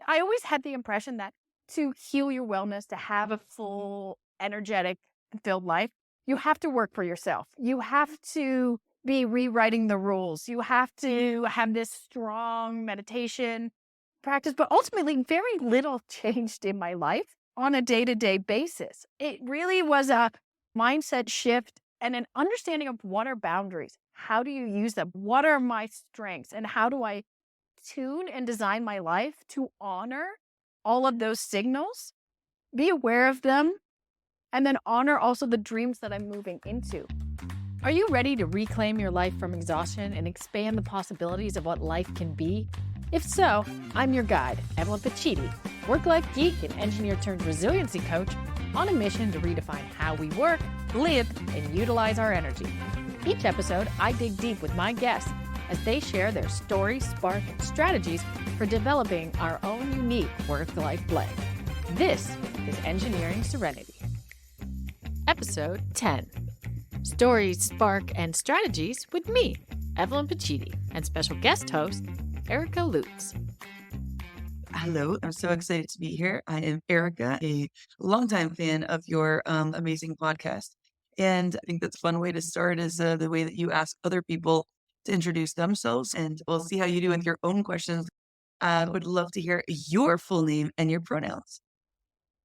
I always had the impression that to heal your wellness, to have a full, energetic, filled life, you have to work for yourself. You have to be rewriting the rules. You have to have this strong meditation practice, but ultimately, very little changed in my life on a day-to-day basis. It really was a mindset shift and an understanding of what are boundaries. How do you use them? What are my strengths? And how do I tune and design my life to honor all of those signals, be aware of them, and then honor also the dreams that I'm moving into. Are you ready to reclaim your life from exhaustion and expand the possibilities of what life can be? If so, I'm your guide, Evelyn Pacitti, work-life geek and engineer-turned-resiliency coach on a mission to redefine how we work, live, and utilize our energy. Each episode, I dig deep with my guests as they share their story, spark, and strategies for developing our own unique work-life blend. This is Engineering Serenity. Episode 10. Stories, Spark, and Strategies with me, Evelyn Pacitti, and special guest host, Erica Lutz. Hello, I'm so excited to be here. I am Erica, a longtime fan of your amazing podcast. And I think that's a fun way to start is the way that you ask other people to introduce themselves. And we'll see how you do with your own questions. I would love to hear your full name and your pronouns.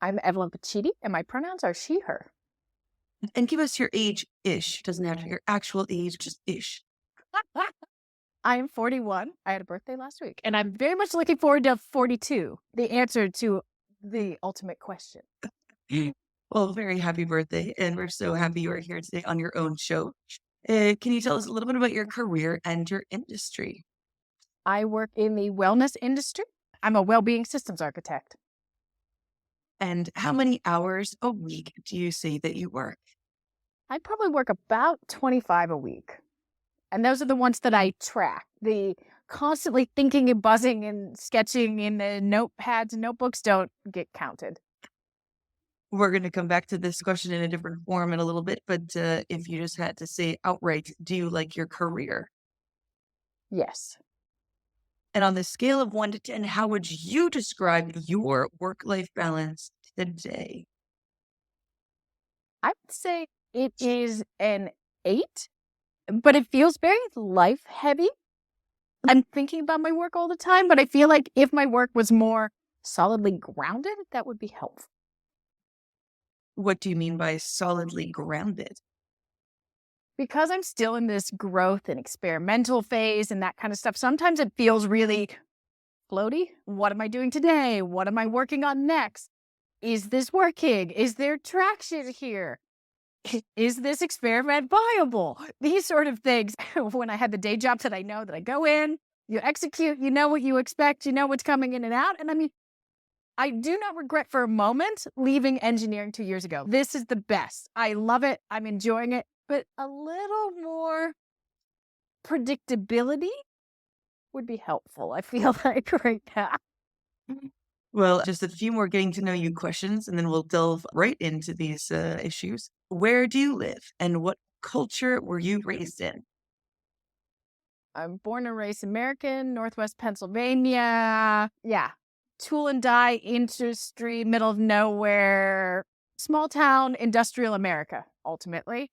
I'm Evelyn Pacitti, and my pronouns are she, her. And give us your age-ish. Doesn't have to be your actual age, just ish. I'm 41. I had a birthday last week, and I'm very much looking forward to 42, the answer to the ultimate question. Well, very happy birthday. And we're so happy you are here today on your own show. Can you tell us a little bit about your career and your industry? I work in the wellness industry. I'm a well-being systems architect. And how many hours a week do you say that you work? I probably work about 25 a week. And those are the ones that I track. The constantly thinking and buzzing and sketching in the notepads and notebooks don't get counted. We're going to come back to this question in a different form in a little bit, but if you just had to say outright, do you like your career? Yes. And on the scale of 1 to 10, how would you describe your work-life balance today? I would say it is an 8, but it feels very life heavy. I'm thinking about my work all the time, but I feel like if my work was more solidly grounded, that would be helpful. What do you mean by solidly grounded? Because I'm still in this growth and experimental phase and that kind of stuff, sometimes it feels really floaty. What am I doing today? What am I working on next? Is this working? Is there traction here? Is this experiment viable? These sort of things. When I had the day job that I know that I go in, you execute, you know what you expect, you know what's coming in and out. And I mean, I do not regret for a moment leaving engineering 2 years ago. This is the best. I love it. I'm enjoying it. But a little more predictability would be helpful, I feel like, right now. Well, just a few more getting to know you questions, and then we'll delve right into these issues. Where do you live, and what culture were you raised in? I'm born and raised American, Northwest Pennsylvania. Yeah. Tool and die industry, middle of nowhere, small town, industrial America, ultimately.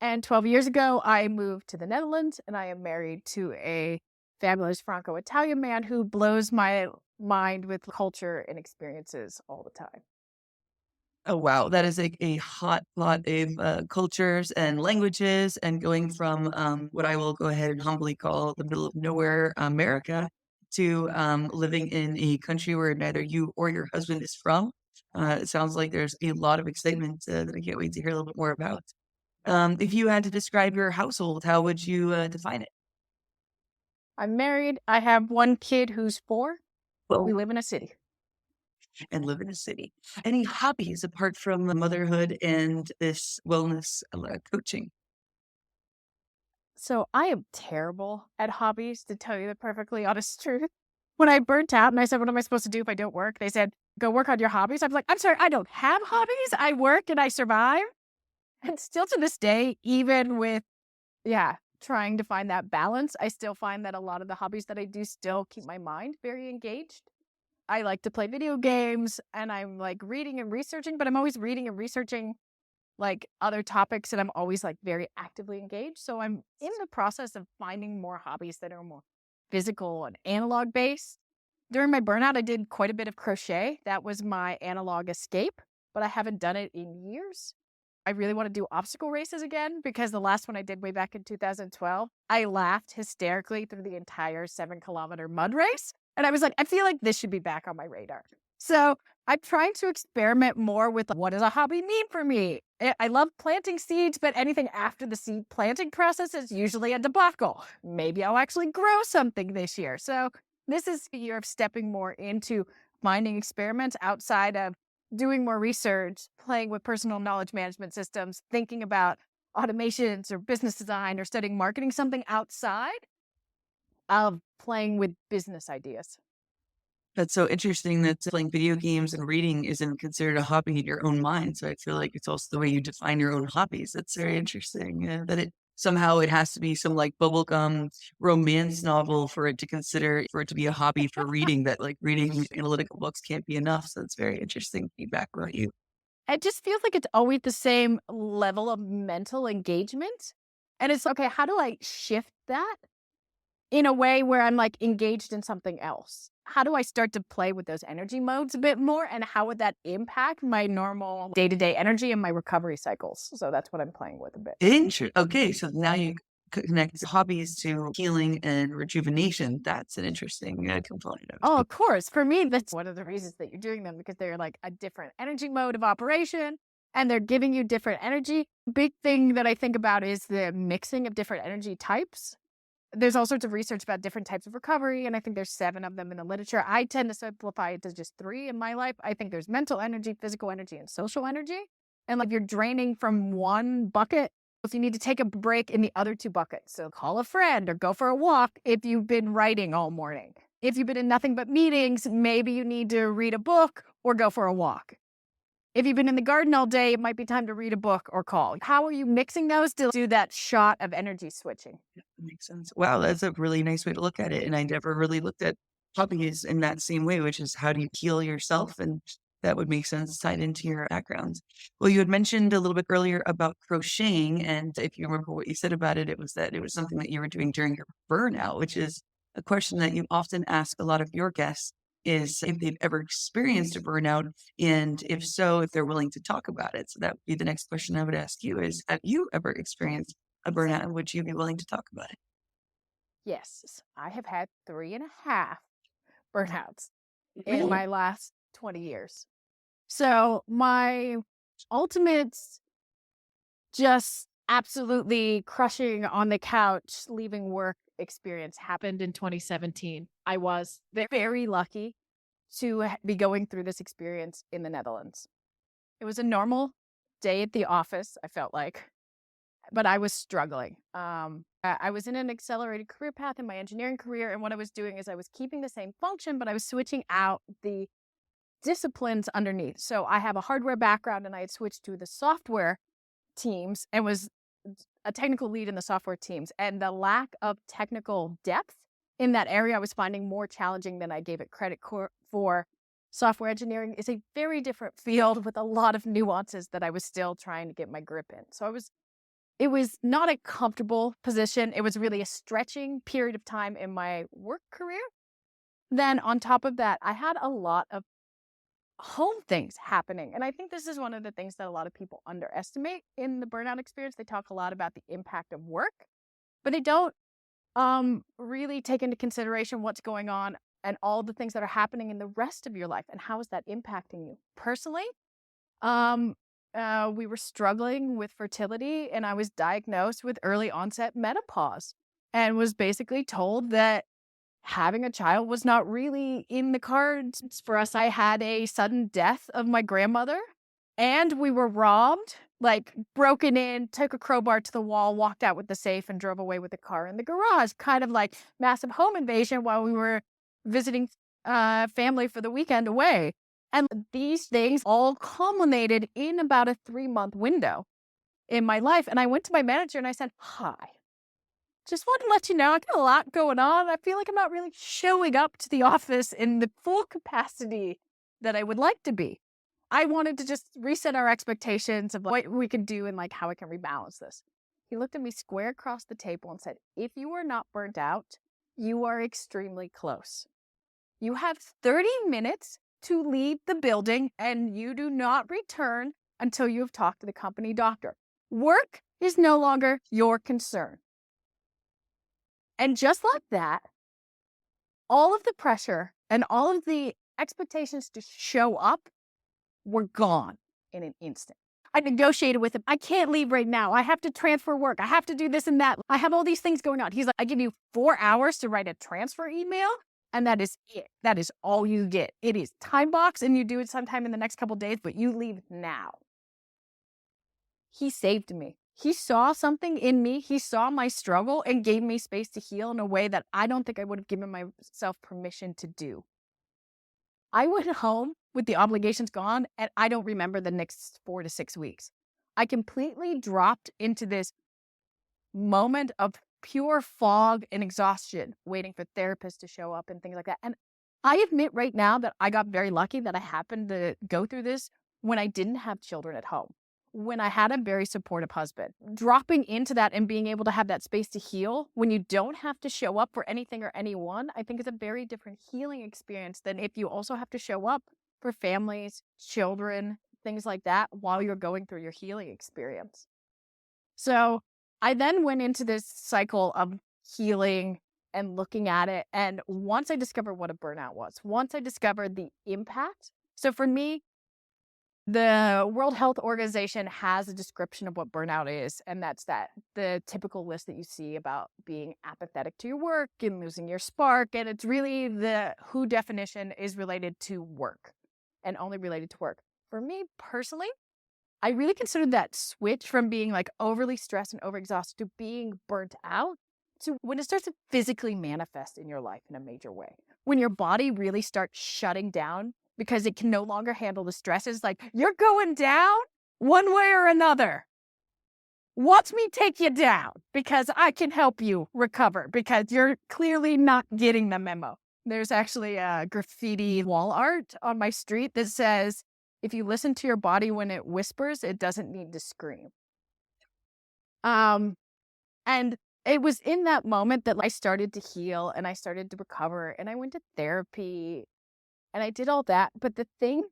And 12 years ago, I moved to the Netherlands, and I am married to a fabulous Franco-Italian man who blows my mind with culture and experiences all the time. Oh, wow. That is a hot lot of cultures and languages, and going from what I will go ahead and humbly call the middle of nowhere America to living in a country where neither you or your husband is from. It sounds like there's a lot of excitement that I can't wait to hear a little bit more about. If you had to describe your household, how would you define it? I'm married. I have one kid who's 4. Well, We live in a city. and live in a city. Any hobbies apart from motherhood and this wellness coaching? So I am terrible at hobbies, to tell you the perfectly honest truth. When I burnt out and I said, what am I supposed to do if I don't work? They said, go work on your hobbies. I was like, I'm sorry, I don't have hobbies. I work and I survive. And still to this day, even with, trying to find that balance, I still find that a lot of the hobbies that I do still keep my mind very engaged. I like to play video games, and I'm like reading and researching, but I'm always reading and researching like other topics, and I'm always like very actively engaged. So I'm in the process of finding more hobbies that are more physical and analog based. During my burnout, I did quite a bit of crochet. That was my analog escape, but I haven't done it in years. I really want to do obstacle races again because the last one I did way back in 2012, I laughed hysterically through the entire 7 kilometer mud race. And I was like, I feel like this should be back on my radar. So I'm trying to experiment more with what does a hobby mean for me? I love planting seeds, but anything after the seed planting process is usually a debacle. Maybe I'll actually grow something this year. So this is the year of stepping more into finding experiments outside of doing more research, playing with personal knowledge management systems, thinking about automations or business design or studying marketing, something outside of playing with business ideas. That's so interesting that playing video games and reading isn't considered a hobby in your own mind. So I feel like it's also the way you define your own hobbies. That's very interesting. That it somehow it has to be some like bubblegum romance novel for it to consider for it to be a hobby for reading. That like reading analytical books can't be enough. So it's very interesting feedback about you. It just feels like it's always the same level of mental engagement. And it's okay, how do I shift that in a way where I'm like engaged in something else? How do I start to play with those energy modes a bit more? And how would that impact my normal day to day energy and my recovery cycles? So that's what I'm playing with a bit. Okay, so now you connect hobbies to healing and rejuvenation. That's an interesting component of Oh, it. of course. For me, that's one of the reasons that you're doing them because they're like a different energy mode of operation and they're giving you different energy. Big thing that I think about is the mixing of different energy types. There's all sorts of research about different types of recovery, and I think there's 7 of them in the literature. I tend to simplify it to just 3 in my life. I think there's mental energy, physical energy, and social energy. And like you're draining from one bucket, if you need to take a break in the other 2 buckets. So call a friend or go for a walk if you've been writing all morning. If you've been in nothing but meetings, maybe you need to read a book or go for a walk. If you've been in the garden all day, it might be time to read a book or call. How are you mixing those to do that shot of energy switching? Yeah, that makes sense. Wow, that's a really nice way to look at it. And I never really looked at hobbies in that same way, which is how do you heal yourself? And that would make sense tied into your background. Well, you had mentioned a little bit earlier about crocheting. And if you remember what you said about it, it was that it was something that you were doing during your burnout, which is a question that you often ask a lot of your guests is if they've ever experienced a burnout, and if so, if they're willing to talk about it. So that would be the next question I would ask you is, have you ever experienced a burnout, and would you be willing to talk about it? Yes, I have had 3.5 burnouts in Really? my last 20 years. So my ultimate just absolutely crushing on the couch, leaving work experience happened in 2017. I was very lucky to be going through this experience in the Netherlands. It was a normal day at the office, I felt like, but I was struggling. I was in an accelerated career path in my engineering career, and what I was doing is I was keeping the same function, but I was switching out the disciplines underneath. So I have a hardware background, and I had switched to the software teams and was a technical lead in the software teams. And the lack of technical depth in that area I was finding more challenging than I gave it credit for. Software engineering is a very different field with a lot of nuances that I was still trying to get my grip in. So it was not a comfortable position. It was really a stretching period of time in my work career. Then on top of that, I had a lot of home things happening. And I think this is one of the things that a lot of people underestimate in the burnout experience. They talk a lot about the impact of work, but they don't really take into consideration what's going on and all the things that are happening in the rest of your life and how is that impacting you. Personally, um, we were struggling with fertility and I was diagnosed with early onset menopause and was basically told that having a child was not really in the cards for us. I had a sudden death of my grandmother and we were robbed, like broken in, took a crowbar to the wall, walked out with the safe and drove away with the car in the garage, kind of like massive home invasion while we were visiting family for the weekend away. And these things all culminated in about a 3-month window in my life. And I went to my manager and I said, hi, just wanted to let you know I got a lot going on. I feel like I'm not really showing up to the office in the full capacity that I would like to be. I wanted to just reset our expectations of what we could do and like how I can rebalance this. He looked at me square across the table and said, if you are not burnt out, you are extremely close. You have 30 minutes to leave the building and you do not return until you have talked to the company doctor. Work is no longer your concern. And just like that, all of the pressure and all of the expectations to show up were gone in an instant. I negotiated with him. I can't leave right now. I have to transfer work. I have to do this and that. I have all these things going on. He's like, I give you 4 hours to write a transfer email, and that is it. That is all you get. It is time box, and you do it sometime in the next couple of days, but you leave now. He saved me. He saw something in me. He saw my struggle and gave me space to heal in a way that I don't think I would have given myself permission to do. I went home with the obligations gone, and I don't remember the next 4 to 6 weeks. I completely dropped into this moment of pure fog and exhaustion, waiting for therapists to show up and things like that. And I admit right now that I got very lucky that I happened to go through this when I didn't have children at home, when I had a very supportive husband. Dropping into that and being able to have that space to heal when you don't have to show up for anything or anyone, I think is a very different healing experience than if you also have to show up for families, children, things like that while you're going through your healing experience. So I then went into this cycle of healing and looking at it. And once I discovered what a burnout was, once I discovered the impact. So for me, the World Health Organization has a description of what burnout is, and that's the typical list that you see about being apathetic to your work and losing your spark. And it's really the WHO definition is related to work and only related to work. For me personally, I really considered that switch from being like overly stressed and overexhausted to being burnt out to when it starts to physically manifest in your life in a major way. When your body really starts shutting down because it can no longer handle the stresses, like you're going down one way or another. Watch me take you down because I can help you recover because you're clearly not getting the memo. There's actually a graffiti wall art on my street that says, if you listen to your body when it whispers, it doesn't need to scream. And it was in that moment that I started to heal and I started to recover and I went to therapy and I did all that. But the thing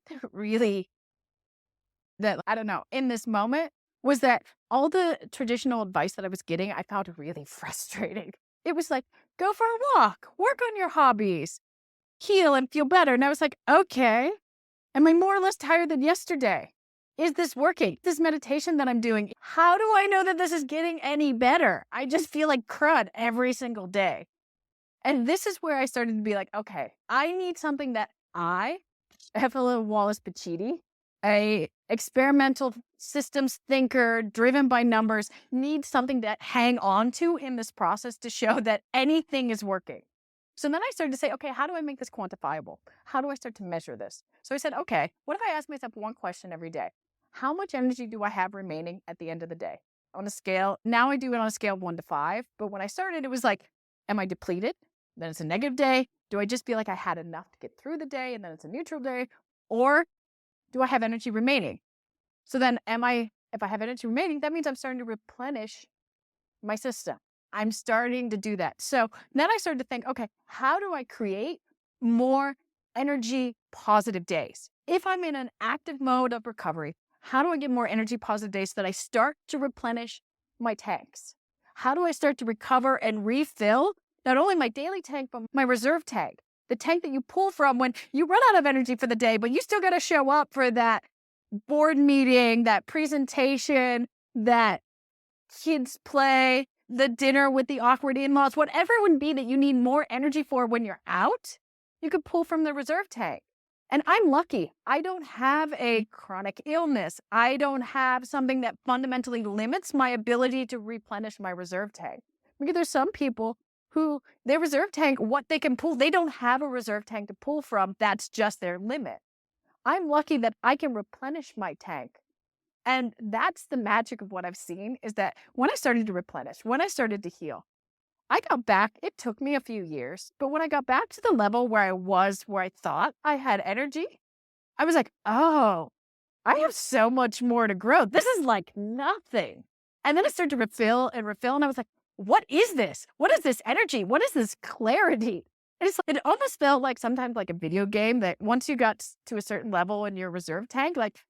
that I don't know, in this moment was that all the traditional advice that I was getting, I found really frustrating. It was like, go for a walk, work on your hobbies, heal and feel better. And I was like, okay, am I more or less tired than yesterday? Is this working? This meditation that I'm doing, how do I know that this is getting any better? I just feel like crud every single day. And this is where I started to be like, okay, I need something that Evelyn Pacitti, a experimental systems thinker driven by numbers, need something to hang on to in this process to show that anything is working. So then I started to say, okay, how do I make this quantifiable? How do I start to measure this? So I said, okay, what if I ask myself one question every day? How much energy do I have remaining at the end of the day? On a scale, now I do it on a scale of 1 to 5. But when I started, it was like, am I depleted? Then it's a negative day. Do I just feel like I had enough to get through the day and then it's a neutral day? Or do I have energy remaining? So then if I have energy remaining, that means I'm starting to replenish my system. I'm starting to do that. So then I started to think, okay, how do I create more energy positive days? If I'm in an active mode of recovery, how do I get more energy positive days so that I start to replenish my tanks? How do I start to recover and refill not only my daily tank, but my reserve tank? The tank that you pull from when you run out of energy for the day, but you still got to show up for that board meeting, that presentation, that kids play, the dinner with the awkward in-laws, whatever it would be that you need more energy for when you're out, you could pull from the reserve tank. And I'm lucky. I don't have a chronic illness. I don't have something that fundamentally limits my ability to replenish my reserve tank. Because there's some people who their reserve tank, what they can pull, they don't have a reserve tank to pull from. That's just their limit. I'm lucky that I can replenish my tank. And that's the magic of what I've seen is that when I started to replenish, when I started to heal, I got back, it took me a few years, but when I got back to the level where I was, where I thought I had energy, I was like, oh, I have so much more to grow. This is like nothing. And then I started to refill and refill. And I was like, what is this? What is this energy? What is this clarity? And it almost felt like sometimes like a video game that once you got to a certain level in your reserve tank, like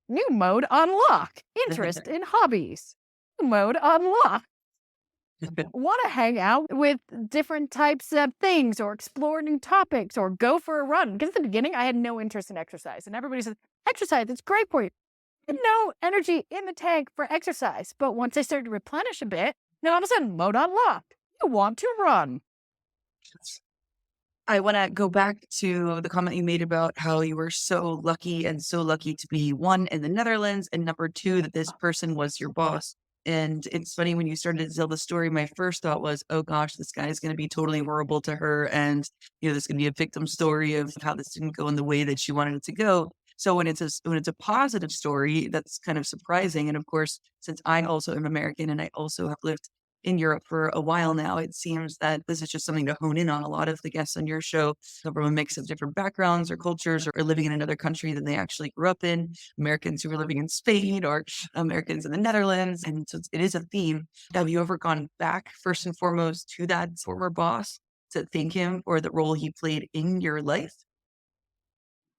new mode unlock, interest in hobbies, new mode unlock. Want to hang out with different types of things or explore new topics or go for a run. Because at the beginning, I had no interest in exercise. And everybody said, exercise, it's great for you. And no energy in the tank for exercise. But once I started to replenish a bit, then all of a sudden, mode unlocked. You want to run. I want to go back to the comment you made about how you were so lucky and so lucky to be one in the Netherlands and number two, that this person was your boss. And it's funny when you started to tell the story, my first thought was, oh gosh, this guy is going to be totally horrible to her. And, there's going to be a victim story of how this didn't go in the way that she wanted it to go. So when it's a positive story, that's kind of surprising. And of course, since I also am American and I also have lived in Europe for a while now, it seems that this is just something to hone in on. A lot of the guests on your show come from a mix of different backgrounds or cultures or living in another country than they actually grew up in. Americans who are living in Spain or Americans in the Netherlands. And so it is a theme. Have you ever gone back first and foremost to that former boss to thank him for the role he played in your life?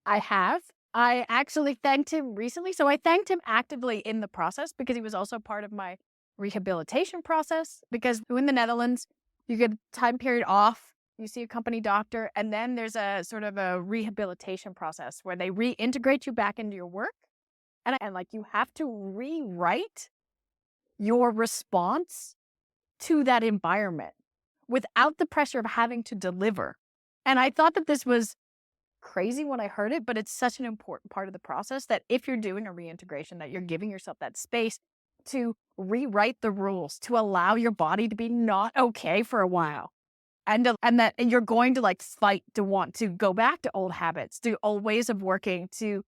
I have. I actually thanked him recently. So I thanked him actively in the process because he was also part of my rehabilitation process. Because in the Netherlands, you get a time period off, you see a company doctor, and then there's a sort of a rehabilitation process where they reintegrate you back into your work. And like you have to rewrite your response to that environment without the pressure of having to deliver. And I thought that this was crazy when I heard it, but it's such an important part of the process that if you're doing a reintegration, that you're giving yourself that space to rewrite the rules, to allow your body to be not okay for a while. And you're going to like fight to want to go back to old habits, to old ways of working, to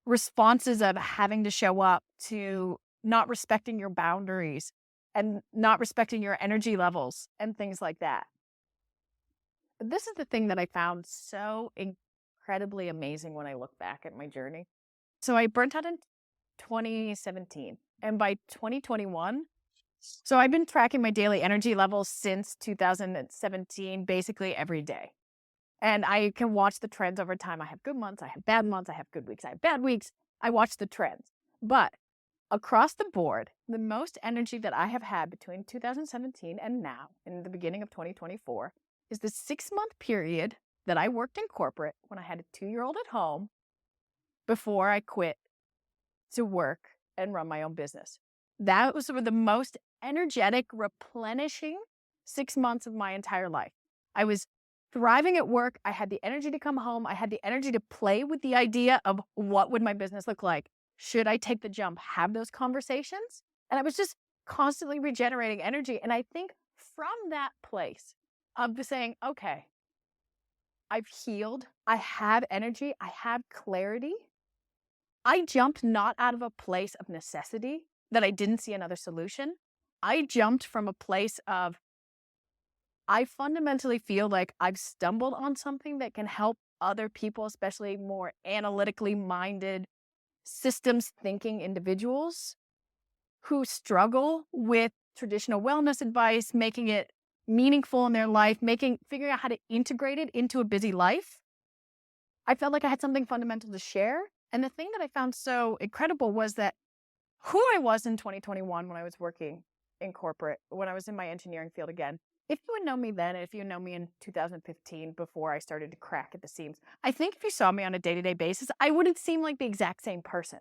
responses of having to show up, to not respecting your boundaries and not respecting your energy levels and things like that. But this is the thing that I found so incredibly amazing when I look back at my journey. So I burnt out in 2017, and by 2021, so I've been tracking my daily energy levels since 2017, basically every day. And I can watch the trends over time. I have good months, I have bad months, I have good weeks, I have bad weeks. I watch the trends. But across the board, the most energy that I have had between 2017 and now, in the beginning of 2024, is the 6-month period that I worked in corporate when I had a 2-year-old at home before I quit to work and run my own business. That was the most energetic, replenishing 6 months of my entire life. I was thriving at work. I had the energy to come home. I had the energy to play with the idea of what would my business look like? Should I take the jump, have those conversations? And I was just constantly regenerating energy. And I think from that place of saying, okay, I've healed, I have energy, I have clarity. I jumped not out of a place of necessity that I didn't see another solution. I jumped from a place of, I fundamentally feel like I've stumbled on something that can help other people, especially more analytically minded, systems thinking individuals who struggle with traditional wellness advice, making it meaningful in their life, figuring out how to integrate it into a busy life. I felt like I had something fundamental to share. And the thing that I found so incredible was that who I was in 2021 when I was working in corporate, when I was in my engineering field again, if you would know me then, and if you know me in 2015 before I started to crack at the seams, I think if you saw me on a day-to-day basis, I wouldn't seem like the exact same person.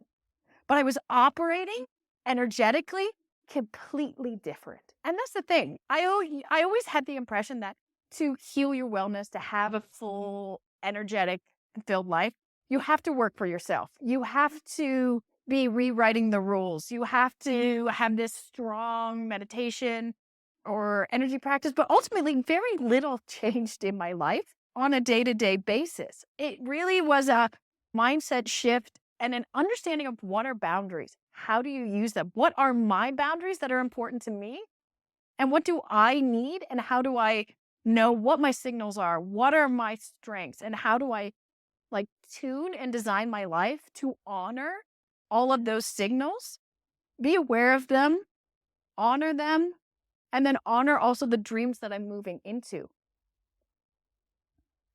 But I was operating energetically completely different. And that's the thing. I always had the impression that to heal your wellness, to have a full, energetic, filled life, you have to work for yourself. You have to be rewriting the rules. You have to have this strong meditation or energy practice, but ultimately very little changed in my life on a day-to-day basis. It really was a mindset shift and an understanding of what are boundaries. How do you use them? What are my boundaries that are important to me? And what do I need? And how do I know what my signals are? What are my strengths? And how do I like tune and design my life to honor all of those signals? Be aware of them, honor them, and then honor also the dreams that I'm moving into.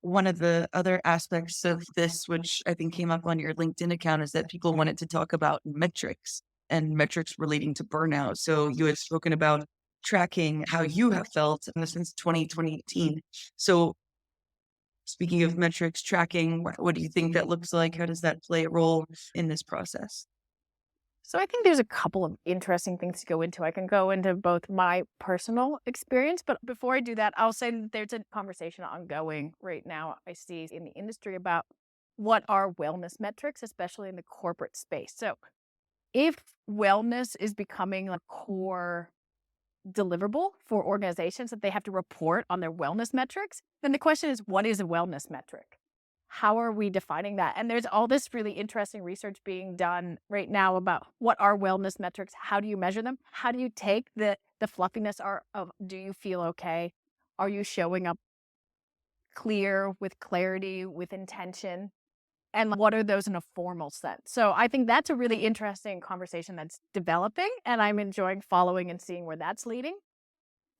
One of the other aspects of this, which I think came up on your LinkedIn account, is that people wanted to talk about metrics and metrics relating to burnout. So you had spoken about tracking how you have felt since 2018. So speaking of metrics, tracking, what do you think that looks like? How does that play a role in this process? So I think there's a couple of interesting things to go into. I can go into both my personal experience, but before I do that, I'll say that there's a conversation ongoing right now I see in the industry about what are wellness metrics, especially in the corporate space. So if wellness is becoming a core deliverable for organizations that they have to report on their wellness metrics, then the question is, what is a wellness metric? How are we defining that? And there's all this really interesting research being done right now about what are wellness metrics? How do you measure them? How do you take the fluffiness of do you feel okay? Are you showing up clear, with clarity, with intention? And what are those in a formal sense? So I think that's a really interesting conversation that's developing, and I'm enjoying following and seeing where that's leading.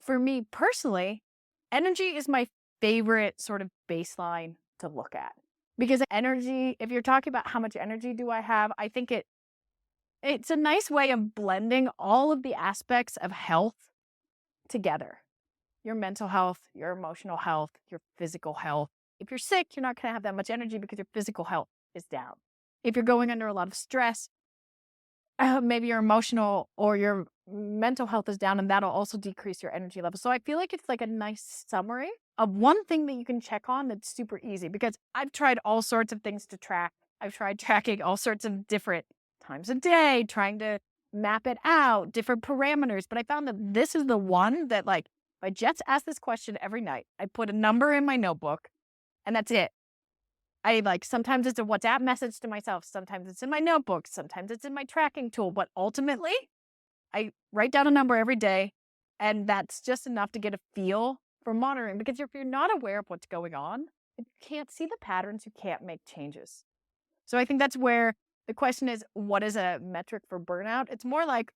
For me personally, energy is my favorite sort of baseline to look at. Because energy, if you're talking about how much energy do I have, I think it's a nice way of blending all of the aspects of health together. Your mental health, your emotional health, your physical health. If you're sick, you're not going to have that much energy because your physical health is down. If you're going under a lot of stress, maybe your emotional or your mental health is down, and that'll also decrease your energy level. So I feel like it's like a nice summary of one thing that you can check on that's super easy, because I've tried all sorts of things to track. I've tried tracking all sorts of different times a day, trying to map it out, different parameters. But I found that this is the one that, like, if I just ask this question every night, I put a number in my notebook and that's it. I like, sometimes it's a WhatsApp message to myself. Sometimes it's in my notebook. Sometimes it's in my tracking tool. But ultimately, I write down a number every day, and that's just enough to get a feel for monitoring. Because if you're not aware of what's going on, if you can't see the patterns, you can't make changes. So I think that's where the question is, what is a metric for burnout? It's more like,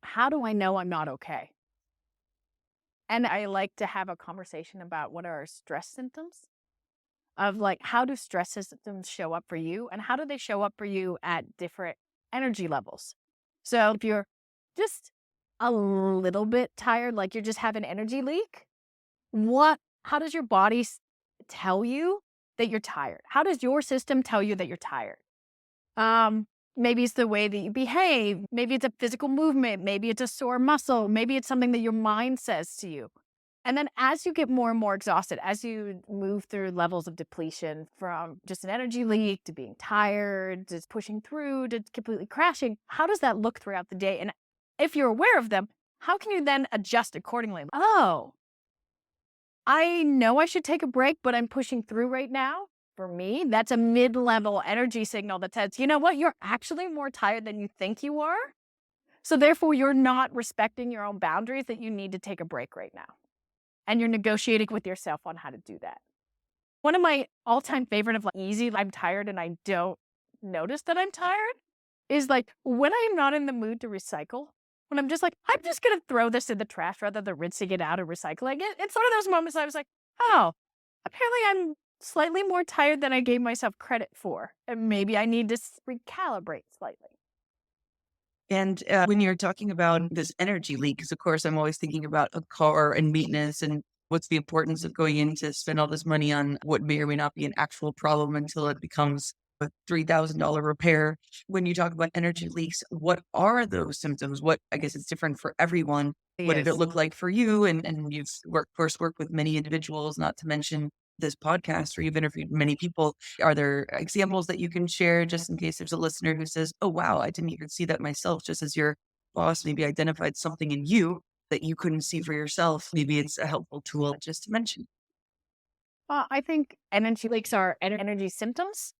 how do I know I'm not okay? And I like to have a conversation about what are our stress symptoms, of like, how do stress symptoms show up for you, and how do they show up for you at different energy levels? So if you're just a little bit tired, like you're just having an energy leak, how does your body tell you that you're tired? How does your system tell you that you're tired? Maybe it's the way that you behave. Maybe it's a physical movement. Maybe it's a sore muscle. Maybe it's something that your mind says to you. And then as you get more and more exhausted, as you move through levels of depletion, from just an energy leak to being tired, to pushing through, to completely crashing, how does that look throughout the day? And if you're aware of them, how can you then adjust accordingly? Oh, I know I should take a break, but I'm pushing through right now. For me, that's a mid-level energy signal that says, you know what, you're actually more tired than you think you are. So therefore, you're not respecting your own boundaries, that you need to take a break right now. And you're negotiating with yourself on how to do that. One of my all-time favorite of like easy, I'm tired and I don't notice that I'm tired, is like when I'm not in the mood to recycle, when I'm just like, I'm just going to throw this in the trash rather than rinsing it out and recycling it. It's one of those moments I was like, oh, apparently I'm slightly more tired than I gave myself credit for. And maybe I need to recalibrate slightly. And when you're talking about this energy leak, because of course I'm always thinking about a car and maintenance and what's the importance of going in to spend all this money on what may or may not be an actual problem until it becomes a $3,000 repair. When you talk about energy leaks, what are those symptoms? What, I guess it's different for everyone. What did it Yes. look like for you? And you've worked, of course, worked with many individuals, not to mention this podcast where you've interviewed many people. Are there examples that you can share just in case there's a listener who says, oh, wow, I didn't even see that myself, just as your boss maybe identified something in you that you couldn't see for yourself? Maybe it's a helpful tool just to mention. Well, I think energy leaks are energy symptoms.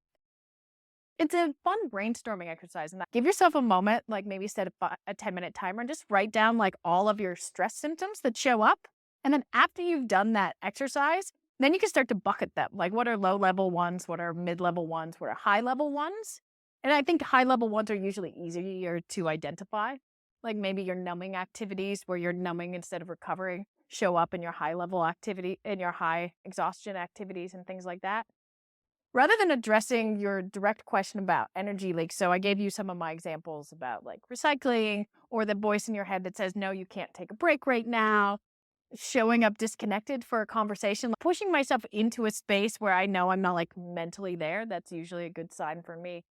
It's a fun brainstorming exercise, and that give yourself a moment, like maybe set a 10-minute timer and just write down like all of your stress symptoms that show up. And then after you've done that exercise, then you can start to bucket them. Like what are low level ones? What are mid level ones? What are high level ones? And I think high level ones are usually easier to identify. Like maybe your numbing activities where you're numbing instead of recovering show up in your high level activity, in your high exhaustion activities and things like that. Rather than addressing your direct question about energy leaks, so I gave you some of my examples about like recycling or the voice in your head that says, no, you can't take a break right now, showing up disconnected for a conversation, like pushing myself into a space where I know I'm not like mentally there. That's usually a good sign for me.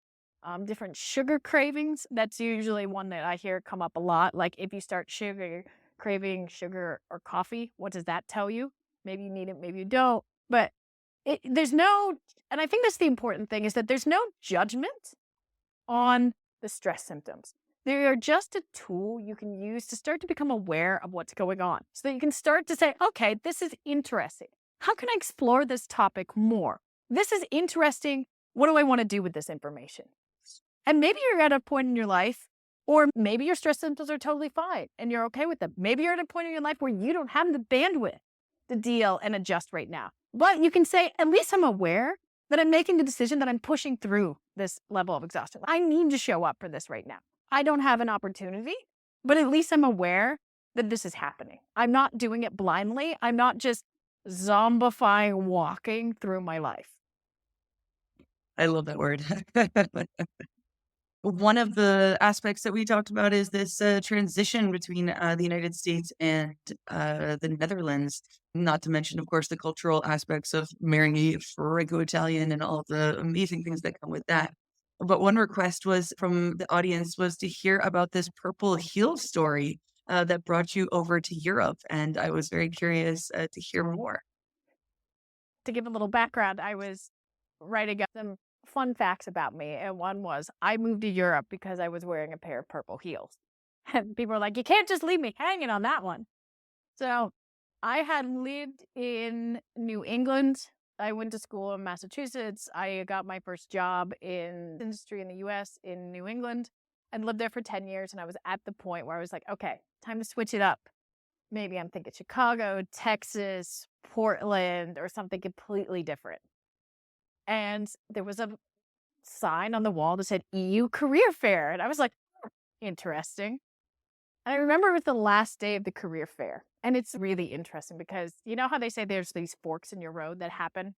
Different sugar cravings. That's usually one that I hear come up a lot. Like if you start craving sugar or coffee, what does that tell you? Maybe you need it, maybe you don't. But there's no, and I think that's the important thing, is that there's no judgment on the stress symptoms. They are just a tool you can use to start to become aware of what's going on so that you can start to say, okay, this is interesting. How can I explore this topic more? This is interesting. What do I want to do with this information? And maybe you're at a point in your life, or maybe your stress symptoms are totally fine and you're okay with them. Maybe you're at a point in your life where you don't have the bandwidth to deal and adjust right now. But you can say, at least I'm aware that I'm making the decision that I'm pushing through this level of exhaustion. I need to show up for this right now. I don't have an opportunity, but at least I'm aware that this is happening. I'm not doing it blindly. I'm not just zombifying walking through my life. I love that word. One of the aspects that we talked about is this transition between the United States and the Netherlands, not to mention, of course, the cultural aspects of marrying a Franco-Italian and all the amazing things that come with that. But one request was from the audience was to hear about this purple heel story that brought you over to Europe. And I was very curious to hear more. To give a little background, I was writing up some fun facts about me, and one was I moved to Europe because I was wearing a pair of purple heels. And people were like, you can't just leave me hanging on that one. So I had lived in New England. I went to school in Massachusetts. I got my first job in industry in the US in New England and lived there for 10 years. And I was at the point where I was like, okay, time to switch it up. Maybe I'm thinking Chicago, Texas, Portland, or something completely different. And there was a sign on the wall that said EU Career Fair. And I was like, interesting. And I remember it was the last day of the career fair. And it's really interesting because you know how they say there's these forks in your road that happen?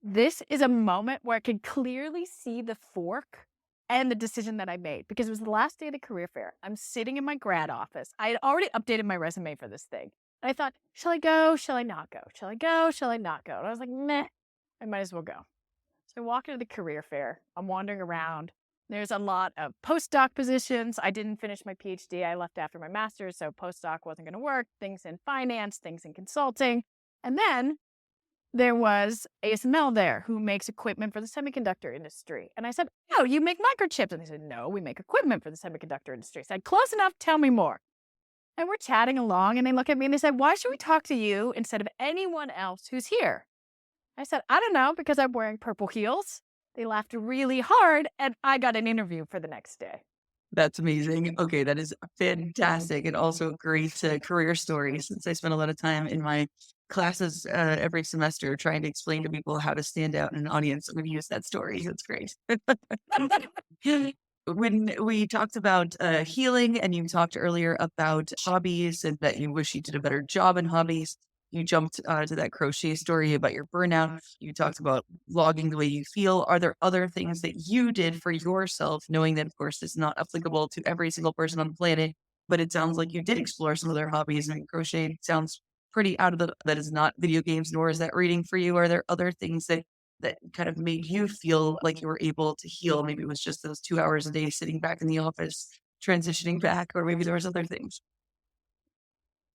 This is a moment where I could clearly see the fork and the decision that I made because it was the last day of the career fair. I'm sitting in my grad office. I had already updated my resume for this thing. And I thought, shall I go? Shall I not go? Shall I go? Shall I not go? And I was like, meh, I might as well go. So I walk into the career fair. I'm wandering around. There's a lot of postdoc positions. I didn't finish my PhD. I left after my master's, so postdoc wasn't going to work. Things in finance, things in consulting. And then there was ASML there who makes equipment for the semiconductor industry. And I said, oh, you make microchips. And they said, no, we make equipment for the semiconductor industry. I said, close enough, tell me more. And we're chatting along and they look at me and they said, why should we talk to you instead of anyone else who's here? I said, I don't know, because I'm wearing purple heels. They laughed really hard and I got an interview for the next day. That's amazing. Okay, that is fantastic and also a great career story since I spent a lot of time in my classes every semester trying to explain to people how to stand out in an audience. I'm going to use that story. That's great. When we talked about healing and you talked earlier about hobbies and that you wish you did a better job in hobbies, you jumped to that crochet story about your burnout. You talked about logging the way you feel. Are there other things that you did for yourself, knowing that, of course, it's not applicable to every single person on the planet, but it sounds like you did explore some other hobbies and crochet sounds pretty out of that is not video games, nor is that reading for you. Are there other things that kind of made you feel like you were able to heal? Maybe it was just those 2 hours a day sitting back in the office, transitioning back, or maybe there was other things.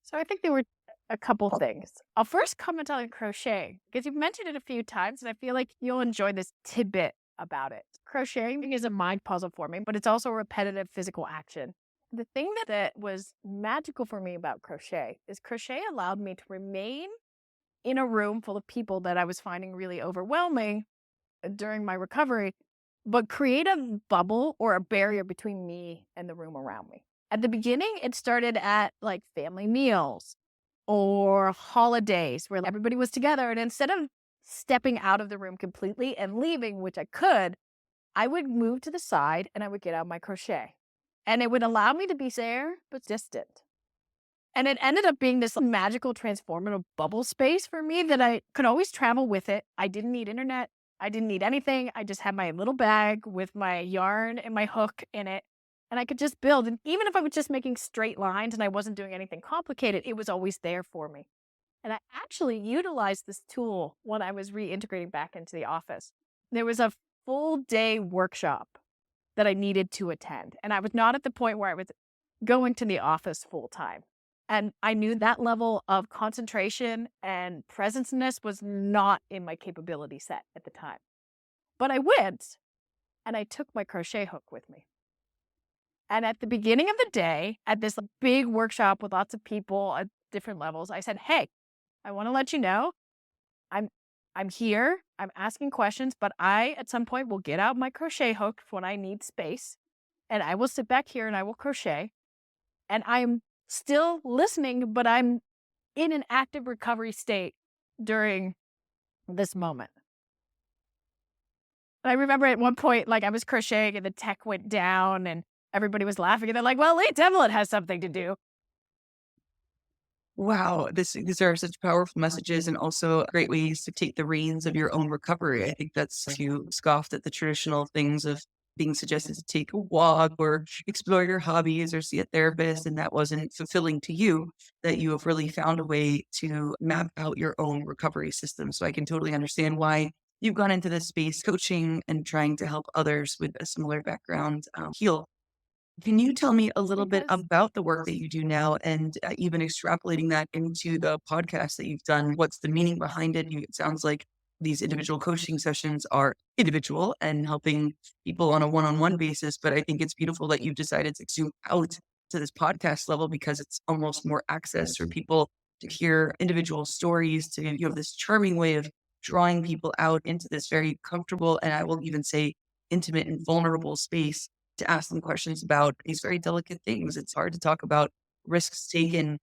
So I think there were a couple things. I'll first comment on crochet because you've mentioned it a few times and I feel like you'll enjoy this tidbit about it. Crocheting is a mind puzzle for me, but it's also a repetitive physical action. The thing that was magical for me about crochet is crochet allowed me to remain in a room full of people that I was finding really overwhelming during my recovery but create a bubble or a barrier between me and the room around me. At the beginning, it started at like family meals or holidays where everybody was together. And instead of stepping out of the room completely and leaving, which I could, I would move to the side and I would get out my crochet. And it would allow me to be there, but distant. And it ended up being this magical, transformative bubble space for me that I could always travel with it. I didn't need internet. I didn't need anything. I just had my little bag with my yarn and my hook in it. And I could just build. And even if I was just making straight lines and I wasn't doing anything complicated, it was always there for me. And I actually utilized this tool when I was reintegrating back into the office. There was a full day workshop that I needed to attend. And I was not at the point where I was going to the office full time. And I knew that level of concentration and presenceness was not in my capability set at the time. But I went and I took my crochet hook with me. And at the beginning of the day, at this big workshop with lots of people at different levels, I said, hey, I want to let you know I'm here. I'm asking questions, but I at some point will get out my crochet hook when I need space. And I will sit back here and I will crochet. And I'm still listening, but I'm in an active recovery state during this moment. And I remember at one point, like I was crocheting and the tech went down and everybody was laughing. And they're like, well, at least Evelyn has something to do. Wow, these are such powerful messages and also great ways to take the reins of your own recovery. I think that's you scoffed at the traditional things of being suggested to take a walk or explore your hobbies or see a therapist, and that wasn't fulfilling to you, that you have really found a way to map out your own recovery system. So I can totally understand why you've gone into this space coaching and trying to help others with a similar background heal. Can you tell me a little bit Because about the work that you do now and even extrapolating that into the podcast that you've done? What's the meaning behind it? It sounds like these individual coaching sessions are individual and helping people on a one-on-one basis. But I think it's beautiful that you've decided to zoom out to this podcast level because it's almost more access for people to hear individual stories. You have this charming way of drawing people out into this very comfortable and I will even say intimate and vulnerable space to ask them questions about these very delicate things. It's hard to talk about risks taken,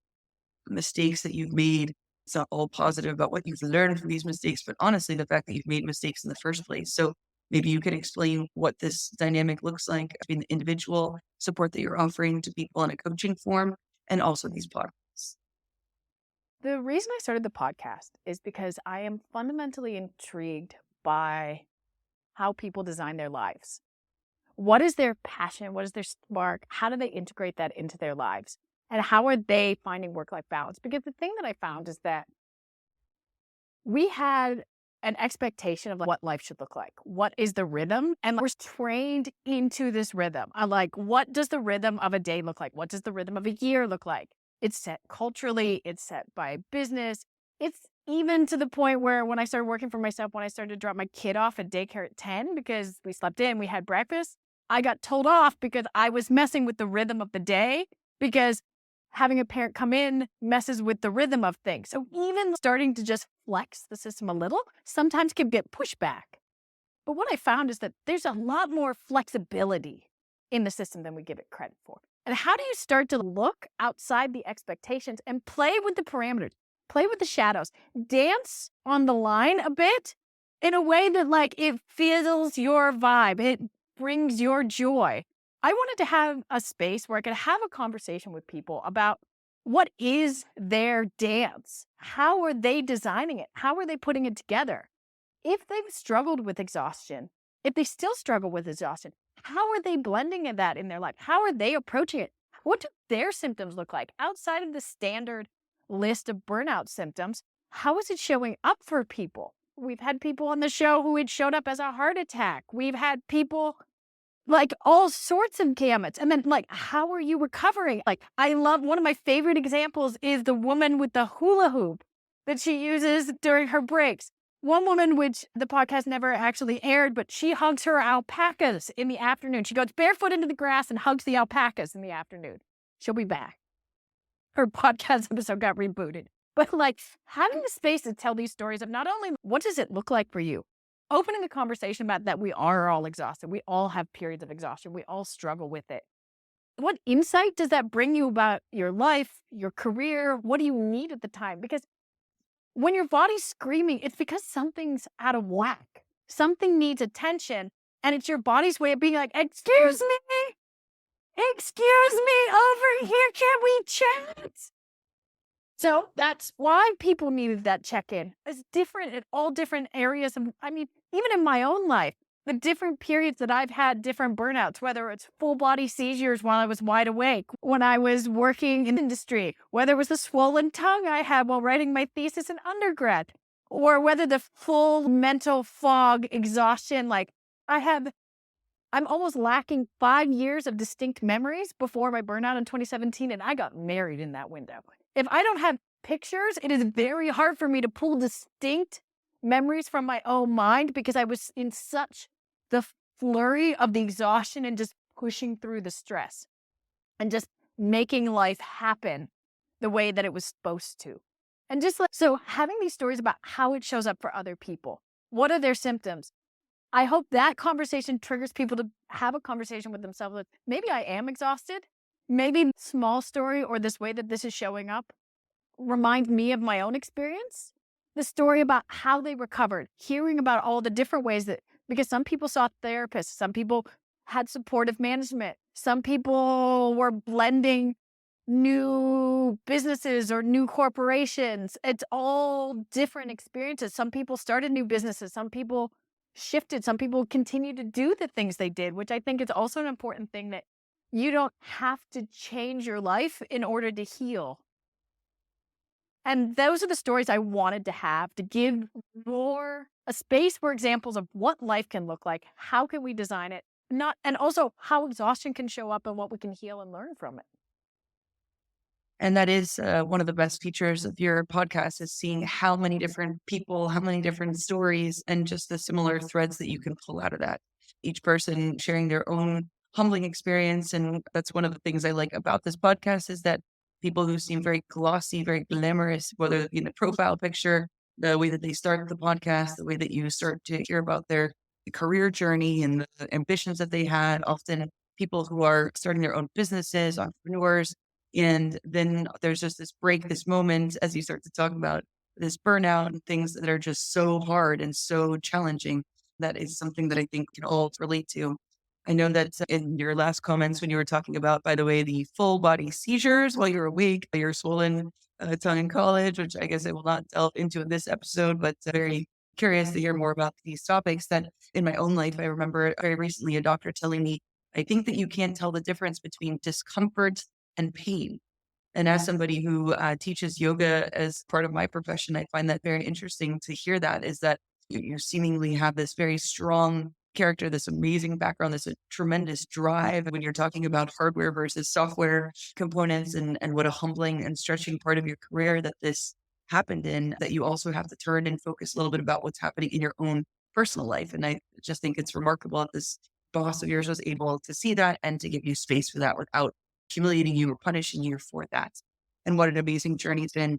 mistakes that you've made. It's not all positive about what you've learned from these mistakes, but honestly, the fact that you've made mistakes in the first place. So maybe you could explain what this dynamic looks like between the individual support that you're offering to people in a coaching form and also these podcasts. the reason I started the podcast is because I am fundamentally intrigued by how people design their lives. What is their passion? What is their spark? How do they integrate that into their lives? And how are they finding work-life balance? Because the thing that I found is that we had an expectation of what life should look like. What is the rhythm? And we're trained into this rhythm. I like, what does the rhythm of a day look like? What does the rhythm of a year look like? It's set culturally, it's set by business. It's even to the point where when I started working for myself, when I started to drop my kid off at daycare at 10 because we slept in, we had breakfast, I got told off because I was messing with the rhythm of the day because having a parent come in messes with the rhythm of things. So even starting to just flex the system a little sometimes can get pushback. But what I found is that there's a lot more flexibility in the system than we give it credit for. And how do you start to look outside the expectations and play with the parameters, play with the shadows, dance on the line a bit in a way that like it feels your vibe, it brings your joy. I wanted to have a space where I could have a conversation with people about what is their dance? How are they designing it? How are they putting it together? If they've struggled with exhaustion, if they still struggle with exhaustion, how are they blending that in their life? How are they approaching it? What do their symptoms look like outside of the standard list of burnout symptoms? How is it showing up for people? We've had people on the show who had showed up as a heart attack. We've had people like all sorts of gamuts. And then like, how are you recovering? Like, I love one of my favorite examples is the woman with the hula hoop that she uses during her breaks. One woman, which the podcast never actually aired, but she hugs her alpacas in the afternoon. She goes barefoot into the grass and hugs the alpacas in the afternoon. She'll be back. Her podcast episode got rebooted. But like having the space to tell these stories of not only what does it look like for you, opening a conversation about that we are all exhausted. We all have periods of exhaustion. We all struggle with it. What insight does that bring you about your life, your career? What do you need at the time? Because when your body's screaming, it's because something's out of whack. Something needs attention. And it's your body's way of being like, excuse me, over here, can we chat? So that's why people needed that check-in. It's different in all different areas. I mean, even in my own life, the different periods that I've had different burnouts, whether it's full body seizures while I was wide awake, when I was working in industry, whether it was the swollen tongue I had while writing my thesis in undergrad, or whether the full mental fog exhaustion, like I'm almost lacking 5 years of distinct memories before my burnout in 2017, and I got married in that window. If I don't have pictures, it is very hard for me to pull distinct memories from my own mind because I was in such the flurry of the exhaustion and just pushing through the stress and just making life happen the way that it was supposed to. And just so having these stories about how it shows up for other people, what are their symptoms? I hope that conversation triggers people to have a conversation with themselves. Like, maybe I am exhausted. Maybe small story or this way that this is showing up remind me of my own experience. The story about how they recovered, hearing about all the different ways that, because some people saw therapists, some people had supportive management, some people were blending new businesses or new corporations. It's all different experiences. Some people started new businesses, some people shifted, some people continue to do the things they did, which I think is also an important thing, that you don't have to change your life in order to heal. And those are the stories I wanted to have, to give more a space for examples of what life can look like. How can we design it? And also how exhaustion can show up and what we can heal and learn from it. And that is one of the best features of your podcast, is seeing how many different people, how many different stories, and just the similar threads that you can pull out of that. Each person sharing their own humbling experience. And that's one of the things I like about this podcast, is that people who seem very glossy, very glamorous, whether it be in the profile picture, the way that they start the podcast, the way that you start to hear about their career journey and the ambitions that they had, often people who are starting their own businesses, entrepreneurs. And then there's just this break, this moment, as you start to talk about this burnout and things that are just so hard and so challenging. That is something that I think we can all relate to. I know that in your last comments, when you were talking about, by the way, the full body seizures while you're awake, your swollen tongue in college, which I guess I will not delve into in this episode, but very curious to hear more about these topics. That in my own life, I remember very recently a doctor telling me, I think that you can't tell the difference between discomfort and pain. And as somebody who teaches yoga as part of my profession, I find that very interesting to hear that, is that you seemingly have this very strong character, this amazing background, this tremendous drive when you're talking about hardware versus software components, and what a humbling and stretching part of your career that this happened in, that you also have to turn and focus a little bit about what's happening in your own personal life. And I just think it's remarkable that this boss of yours was able to see that and to give you space for that without humiliating you or punishing you for that. And what an amazing journey it's been.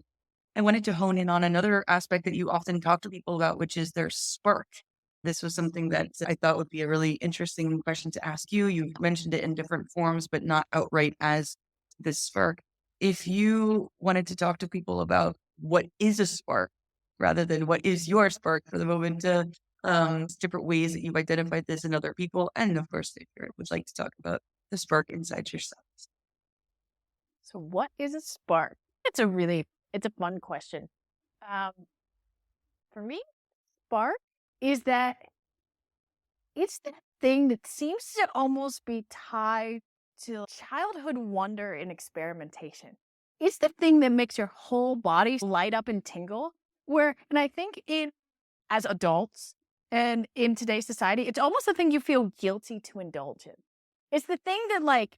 I wanted to hone in on another aspect that you often talk to people about, which is their spark. This was something that I thought would be a really interesting question to ask you. You mentioned it in different forms, but not outright as this spark. If you wanted to talk to people about what is a spark rather than what is your spark for the moment, different ways that you've identified this in other people, and of course, if you would like to talk about the spark inside yourself. So what is a spark? It's a fun question. Um, for me, spark is that it's the thing that seems to almost be tied to childhood wonder and experimentation. It's the thing that makes your whole body light up and tingle. And I think as adults and in today's society, it's almost the thing you feel guilty to indulge in. It's the thing that, like,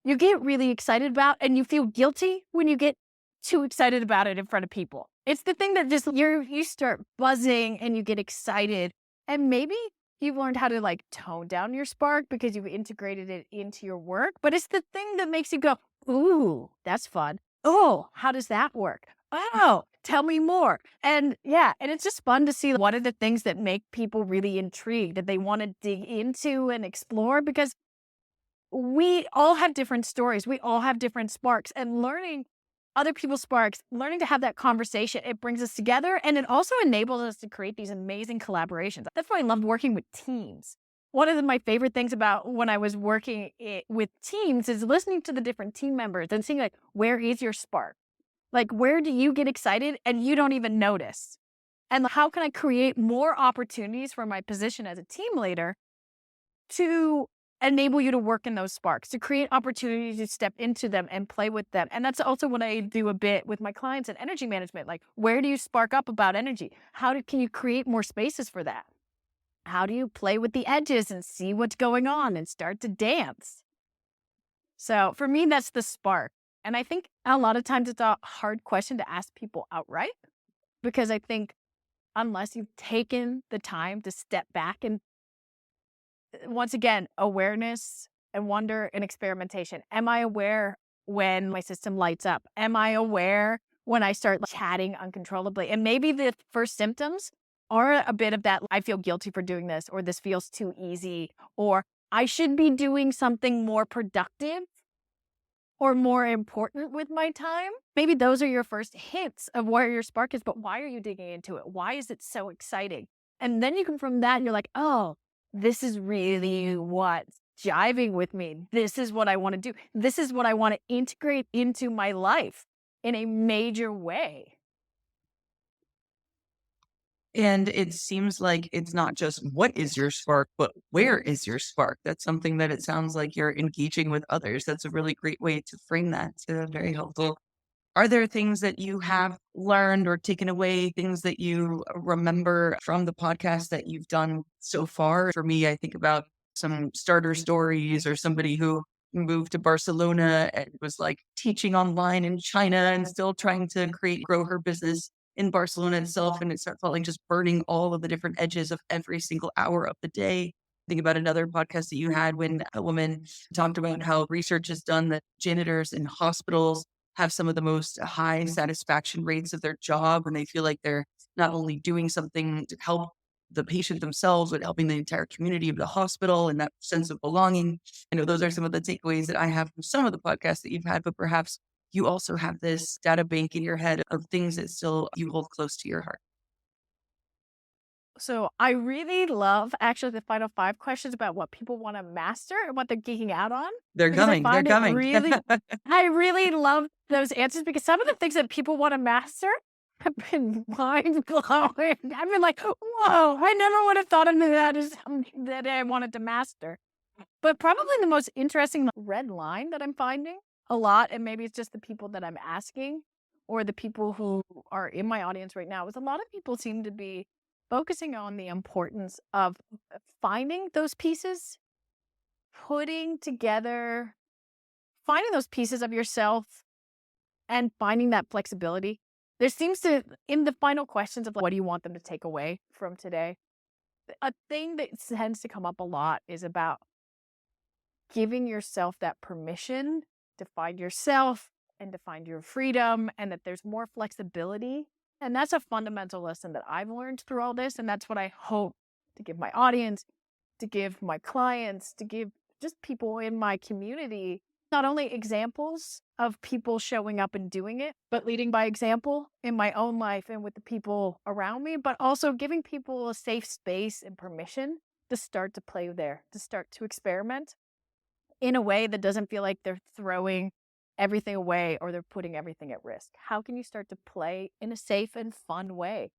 you get really excited about and you feel guilty when you get too excited about it in front of people. It's the thing that just you start buzzing and you get excited, and maybe you've learned how to, like, tone down your spark because you've integrated it into your work, but it's the thing that makes you go, ooh, that's fun. Oh, how does that work? Oh, Tell me more. And yeah, and it's just fun to see what are the things that make people really intrigued that they want to dig into and explore because we all have different stories. We all have different sparks and learning other people's sparks, learning to have that conversation, it brings us together and it also enables us to create these amazing collaborations. That's why I love working with teams. One of my favorite things about when I was working with teams is listening to the different team members and seeing like, where is your spark? Like, where do you get excited and you don't even notice? And how can I create more opportunities for my position as a team leader to enable you to work in those sparks, to create opportunities to step into them and play with them. And that's also what I do a bit with my clients in energy management. Like, where do you spark up about energy? Can you create more spaces for that? How do you play with the edges and see what's going on and start to dance? So for me, that's the spark. And I think a lot of times it's a hard question to ask people outright because I think unless you've taken the time to step back and once again, awareness and wonder and experimentation. Am I aware when my system lights up? Am I aware when I start chatting uncontrollably? And maybe the first symptoms are a bit of that, I feel guilty for doing this, or this feels too easy, or I should be doing something more productive or more important with my time. Maybe those are your first hints of where your spark is, but why are you digging into it? Why is it so exciting? And then you come from that and you're like, oh, this is really what's jiving with me. This is what I want to do. This is what I want to integrate into my life in a major way. And it seems like it's not just what is your spark, but where is your spark? That's something that it sounds like you're engaging with others. That's a really great way to frame that. Very helpful. Are there things that you have learned or taken away, things that you remember from the podcast that you've done so far? For me, I think about some starter stories or somebody who moved to Barcelona and was like teaching online in China and still trying to grow her business in Barcelona itself. And it felt like just burning all of the different edges of every single hour of the day. Think about another podcast that you had when a woman talked about how research has done that janitors in hospitals have some of the most high satisfaction rates of their job when they feel like they're not only doing something to help the patient themselves, but helping the entire community of the hospital and that sense of belonging. I know those are some of the takeaways that I have from some of the podcasts that you've had, but perhaps you also have this data bank in your head of things that still you hold close to your heart. So I really love actually the final 5 questions about what people want to master and what they're geeking out on. They're Because I coming. They're find it coming. really, I really love those answers because some of the things that people want to master have been mind blowing. I've been like, whoa, I never would have thought of that as something that I wanted to master. But probably the most interesting red line that I'm finding a lot, and maybe it's just the people that I'm asking or the people who are in my audience right now, is a lot of people seem to be focusing on the importance of finding those pieces, putting together, finding those pieces of yourself and finding that flexibility. There seems to, in the final questions of what do you want them to take away from today, a thing that tends to come up a lot is about giving yourself that permission to find yourself and to find your freedom and that there's more flexibility. And that's a fundamental lesson that I've learned through all this. And that's what I hope to give my audience, to give my clients, to give just people in my community, not only examples of people showing up and doing it, but leading by example in my own life and with the people around me, but also giving people a safe space and permission to start to play there, to start to experiment in a way that doesn't feel like they're throwing everything away or they're putting everything at risk. How can you start to play in a safe and fun way?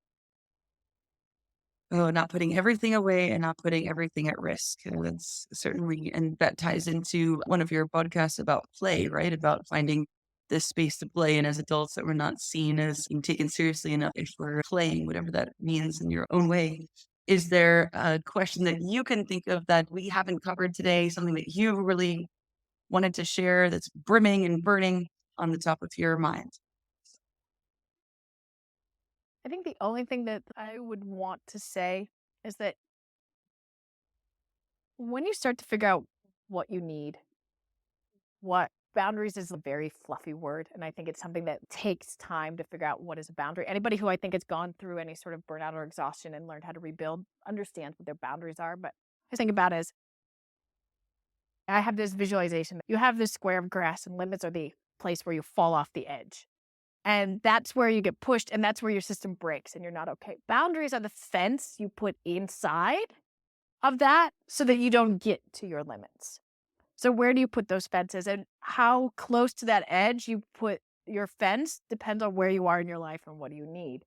Oh, not putting everything away and not putting everything at risk. That's certainly, and that ties into one of your podcasts about play, right? About finding this space to play. And as adults, that we're not seen as being taken seriously enough if we're playing, whatever that means in your own way. Is there a question that you can think of that we haven't covered today? Something that you really wanted to share that's brimming and burning on the top of your mind? I think the only thing that I would want to say is that when you start to figure out what you need, what boundaries is a very fluffy word, and I think it's something that takes time to figure out what is a boundary. Anybody who I think has gone through any sort of burnout or exhaustion and learned how to rebuild understands what their boundaries are. But I think about it as I have this visualization. You have this square of grass, and limits are the place where you fall off the edge. And that's where you get pushed, and that's where your system breaks and you're not okay. Boundaries are the fence you put inside of that so that you don't get to your limits. So where do you put those fences, and how close to that edge you put your fence depends on where you are in your life and what do you need.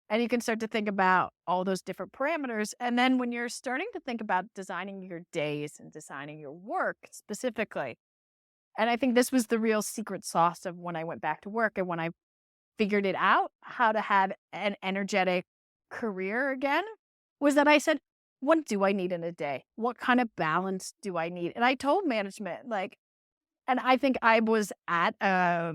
And you can start to think about all those different parameters. And then when you're starting to think about designing your days and designing your work specifically, and I think this was the real secret sauce of when I went back to work and when I figured it out how to have an energetic career again, was that I said, what do I need in a day? What kind of balance do I need? And I told management, like, and I think I was at a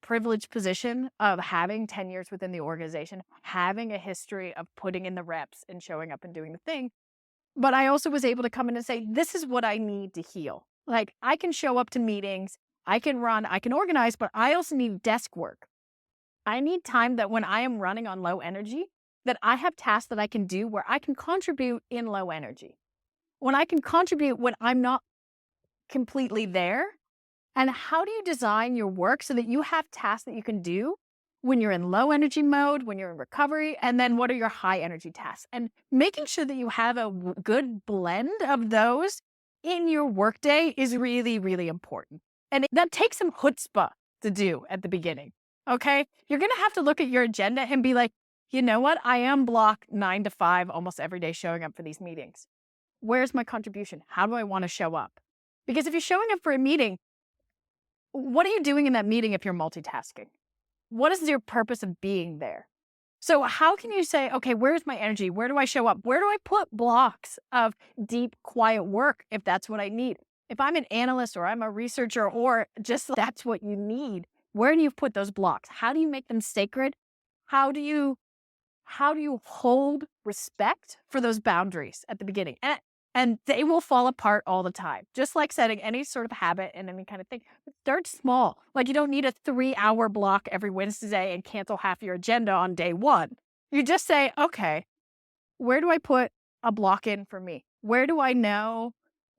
privileged position of having 10 years within the organization, having a history of putting in the reps and showing up and doing the thing. But I also was able to come in and say, this is what I need to heal. Like, I can show up to meetings, I can run, I can organize, but I also need desk work. I need time that when I am running on low energy, that I have tasks that I can do where I can contribute in low energy. When I can contribute when I'm not completely there. And how do you design your work so that you have tasks that you can do when you're in low energy mode, when you're in recovery, and then what are your high energy tasks? And making sure that you have a good blend of those in your workday is really, really important. And that takes some chutzpah to do at the beginning. Okay. You're going to have to look at your agenda and be like, you know what? I am blocked 9 to 5 almost every day showing up for these meetings. Where's my contribution? How do I want to show up? Because if you're showing up for a meeting, what are you doing in that meeting if you're multitasking? What is your purpose of being there? So how can you say, okay, where's my energy? Where do I show up? Where do I put blocks of deep, quiet work if that's what I need? If I'm an analyst or I'm a researcher or just that's what you need, where do you put those blocks? How do you make them sacred? How do you hold respect for those boundaries at the beginning? And they will fall apart all the time, just like setting any sort of habit and any kind of thing. Start small. Like, you don't need a 3-hour block every Wednesday and cancel half your agenda on day one. You just say, okay, where do I put a block in for me? Where do I know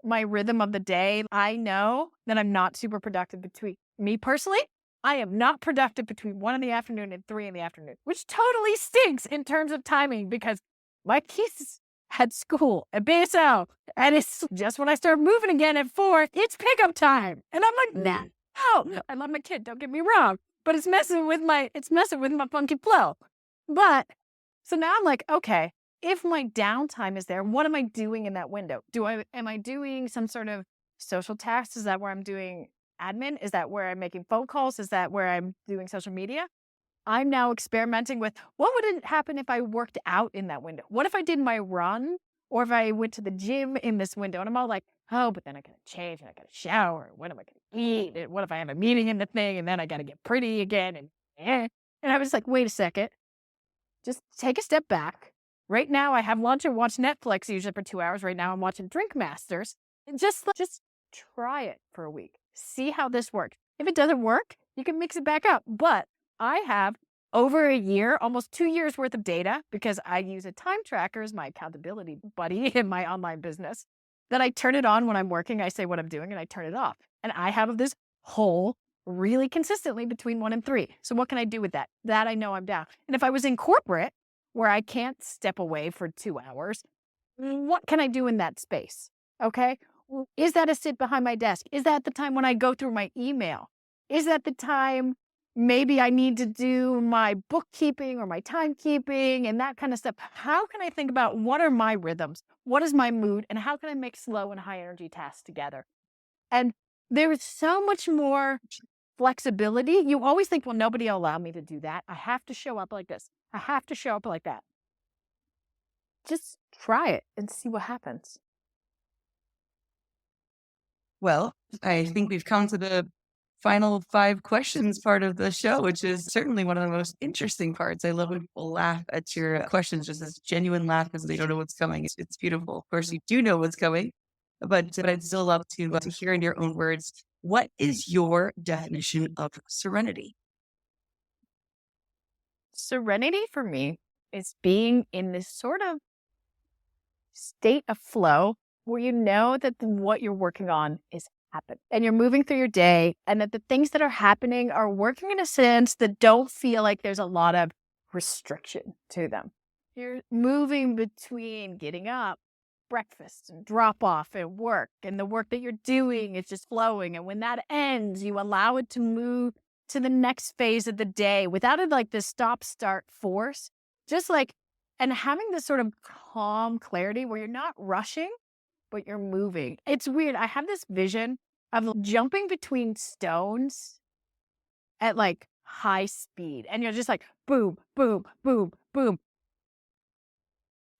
my rhythm of the day? I know that I'm not super productive between me personally. I am not productive between 1 in the afternoon and 3 in the afternoon, which totally stinks in terms of timing because my kids had school at BSL, and it's just when I start moving again at 4, it's pickup time. And I'm like, nah, no, I love my kid, don't get me wrong, but it's messing with my funky flow. But so now I'm like, okay, if my downtime is there, what am I doing in that window? Am I doing some sort of social tasks? Is that where I'm doing admin? Is that where I'm making phone calls? Is that where I'm doing social media? I'm now experimenting with what would happen if I worked out in that window? What if I did my run or if I went to the gym in this window? And I'm all like, oh, but then I got to change and I got to shower. What am I going to eat? And what if I have a meeting in the thing and then I got to get pretty again? And I was like, wait a second. Just take a step back. Right now I have lunch and watch Netflix usually for 2 hours. Right now I'm watching Drink Masters. And just try it for a week. See how this works. If it doesn't work, you can mix it back up. But I have over a year, almost 2 years worth of data because I use a time tracker as my accountability buddy in my online business that I turn it on when I'm working. I say what I'm doing and I turn it off. And I have this whole really consistently between 1 and 3. So what can I do with that? That I know I'm down. And if I was in corporate where I can't step away for 2 hours, what can I do in that space? Okay. Is that a sit behind my desk? Is that the time when I go through my email? Is that the time maybe I need to do my bookkeeping or my timekeeping and that kind of stuff? How can I think about what are my rhythms? What is my mood? And how can I make slow and high energy tasks together? And there is so much more flexibility. You always think, well, nobody will allow me to do that. I have to show up like this. I have to show up like that. Just try it and see what happens. Well, I think we've come to the final 5 questions part of the show, which is certainly one of the most interesting parts. I love when people laugh at your questions, just this genuine laugh because they don't know what's coming. It's beautiful. Of course, you do know what's coming, but I'd still love to hear in your own words What is your definition of serenity? Serenity for me is being in this sort of state of flow where you know that what you're working on is happening and you're moving through your day, and that the things that are happening are working in a sense that don't feel like there's a lot of restriction to them. You're moving between getting up, breakfast, and drop off at work, and the work that you're doing is just flowing. And when that ends, you allow it to move to the next phase of the day without it like this stop start force. Just like, and having this sort of calm clarity where you're not rushing, but you're moving. It's weird. I have this vision of jumping between stones at like high speed, and you're just like boom, boom, boom, boom.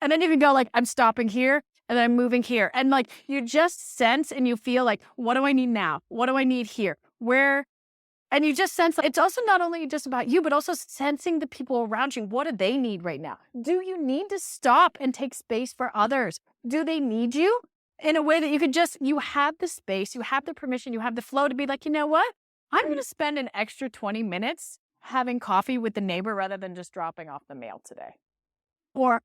And then you can go like, I'm stopping here and then I'm moving here. And like you just sense and you feel like, what do I need now? What do I need here? Where? And you just sense it's also not only just about you, but also sensing the people around you. What do they need right now? Do you need to stop and take space for others? Do they need you in a way that you could just, you have the space, you have the permission, you have the flow to be like, you know what? I'm going to spend an extra 20 minutes having coffee with the neighbor rather than just dropping off the mail today. Or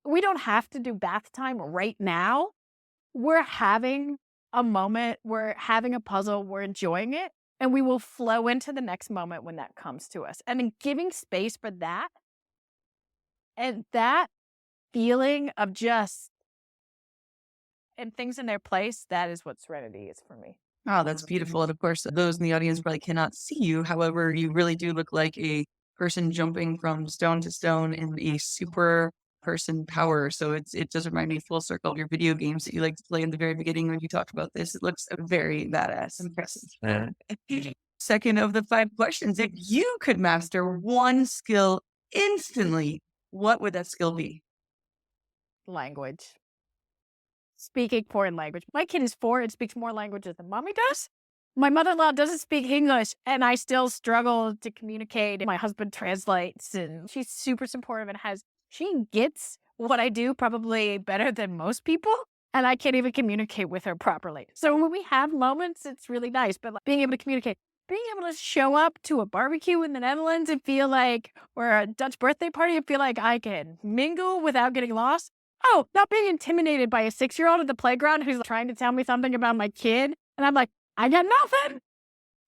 we don't have to do bath time right now. We're having a moment, we're having a puzzle, we're enjoying it, and we will flow into the next moment when that comes to us. And then giving space for that and that feeling of just, and things in their place, that is what serenity is for me. Oh, that's beautiful. And of course, those in the audience probably cannot see you. However, you really do look like a person jumping from stone to stone in a super person power. So it does remind me full circle of your video games that you like to play in the very beginning when you talked about this. It looks very badass. Impressive. Second of the 5 questions. If you could master one skill instantly, what would that skill be? Language. Speaking foreign language. My kid is 4 and speaks more languages than mommy does. My mother-in-law doesn't speak English, and I still struggle to communicate. My husband translates, and she's super supportive and she gets what I do probably better than most people, and I can't even communicate with her properly. So when we have moments, it's really nice, but like being able to communicate, being able to show up to a barbecue in the Netherlands and feel like, or a Dutch birthday party and feel like I can mingle without getting lost. Oh, not being intimidated by a 6-year-old at the playground who's trying to tell me something about my kid. And I'm like, I got nothing.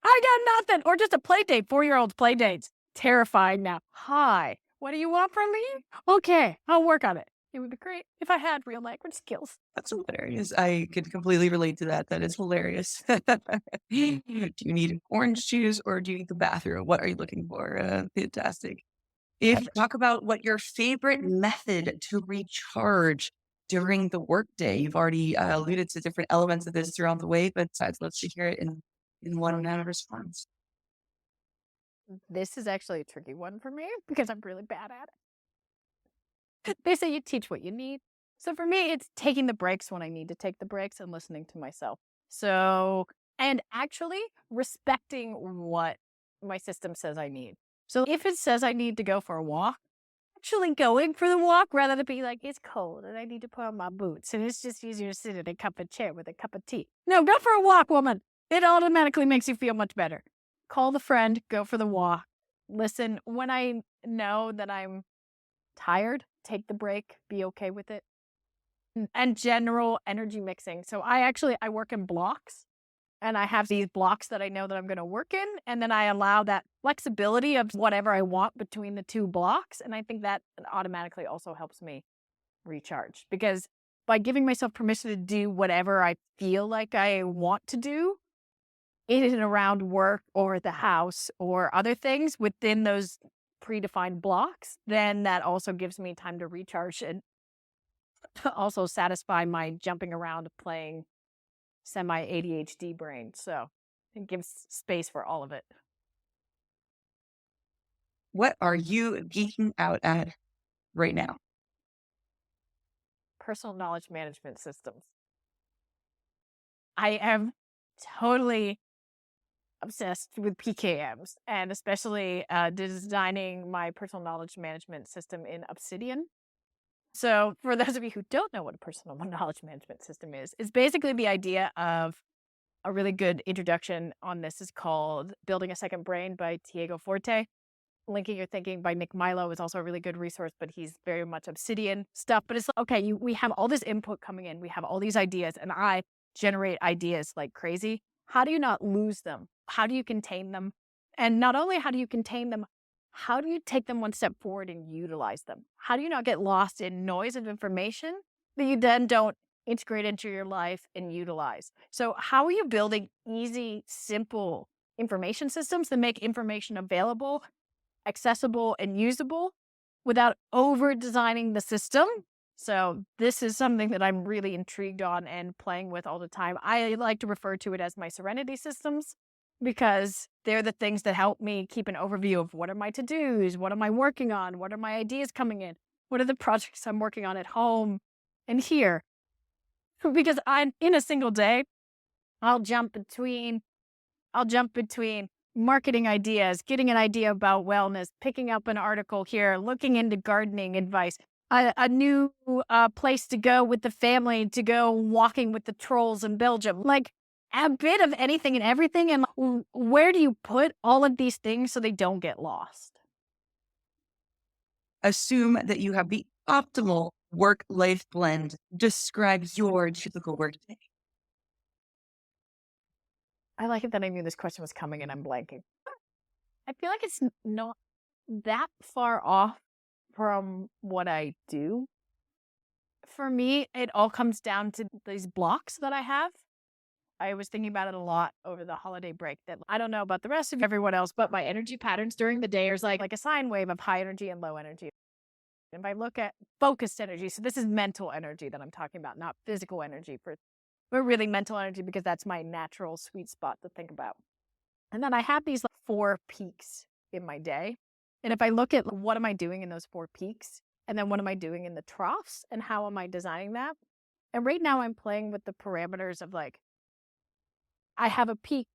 I got nothing. Or just a play date, 4-year-olds play dates. Terrifying now. Hi, what do you want from me? Okay, I'll work on it. It would be great if I had real language skills. That's hilarious. I can completely relate to that. That is hilarious. Do you need orange juice or do you need the bathroom? What are you looking for? Fantastic. If talk about what your favorite method to recharge during the workday. You've already alluded to different elements of this throughout the way, but let's hear it in one response. This is actually a tricky one for me because I'm really bad at it. They say you teach what you need. So for me, it's taking the breaks when I need to take the breaks and listening to myself. So, and actually respecting what my system says I need. So if it says I need to go for a walk, actually going for the walk rather than be like, it's cold and I need to put on my boots and it's just easier to sit in a cup of chair with a cup of tea. No, go for a walk, woman. It automatically makes you feel much better. Call the friend, go for the walk. Listen, when I know that I'm tired, take the break, be okay with it. And general energy mixing. So I work in blocks. And I have these blocks that I know that I'm going to work in. And then I allow that flexibility of whatever I want between the 2 blocks. And I think that automatically also helps me recharge. Because by giving myself permission to do whatever I feel like I want to do in and around work or the house or other things within those predefined blocks, then that also gives me time to recharge and also satisfy my jumping around playing semi-ADHD brain. So it gives space for all of it. What are you geeking out at right now? Personal knowledge management systems. I am totally obsessed with PKMs and especially designing my personal knowledge management system in Obsidian. So for those of you who don't know what a personal knowledge management system is, it's basically the idea of A really good introduction on this is called Building a Second Brain by Diego Forte. Linking Your Thinking by Nick Milo is also a really good resource, but he's very much obsidian stuff. But it's like, okay, we have all this input coming in, we have all these ideas, and I generate ideas like crazy. How do you not lose them? How do you contain them? And not only how do you contain them, how do you take them one step forward and utilize them? How do you not get lost in noise of information that you then don't integrate into your life and utilize? So, how are you building easy, simple information systems that make information available, accessible, and usable without over designing the system? So this is something that I'm really intrigued on and playing with all the time. I like to refer to it as my serenity systems because they're the things that help me keep an overview of what are my to-dos, what am I working on, what are my ideas coming in, what are the projects I'm working on at home and here. Because I'm in a single day, I'll jump between marketing ideas, getting an idea about wellness, picking up an article here, looking into gardening advice, a new place to go with the family to go walking with the trolls in Belgium. Like a bit of anything and everything. And where do you put all of these things so they don't get lost? Assume that you have the optimal work-life blend. Describe your typical workday. I like it that I knew this question was coming and I'm blanking. I feel like it's not that far off from what I do. For me, it all comes down to these blocks that I have. I was thinking about it a lot over the holiday break that I don't know about the rest of everyone else, but my energy patterns during the day is like a sine wave of high energy and low energy. If I look at focused energy, so this is mental energy that I'm talking about, not physical energy, but really mental energy because that's my natural sweet spot to think about. And then I have these like 4 peaks in my day. And if I look at what am I doing in those 4 peaks, and then what am I doing in the troughs, and how am I designing that? And right now I'm playing with the parameters of like, I have a peak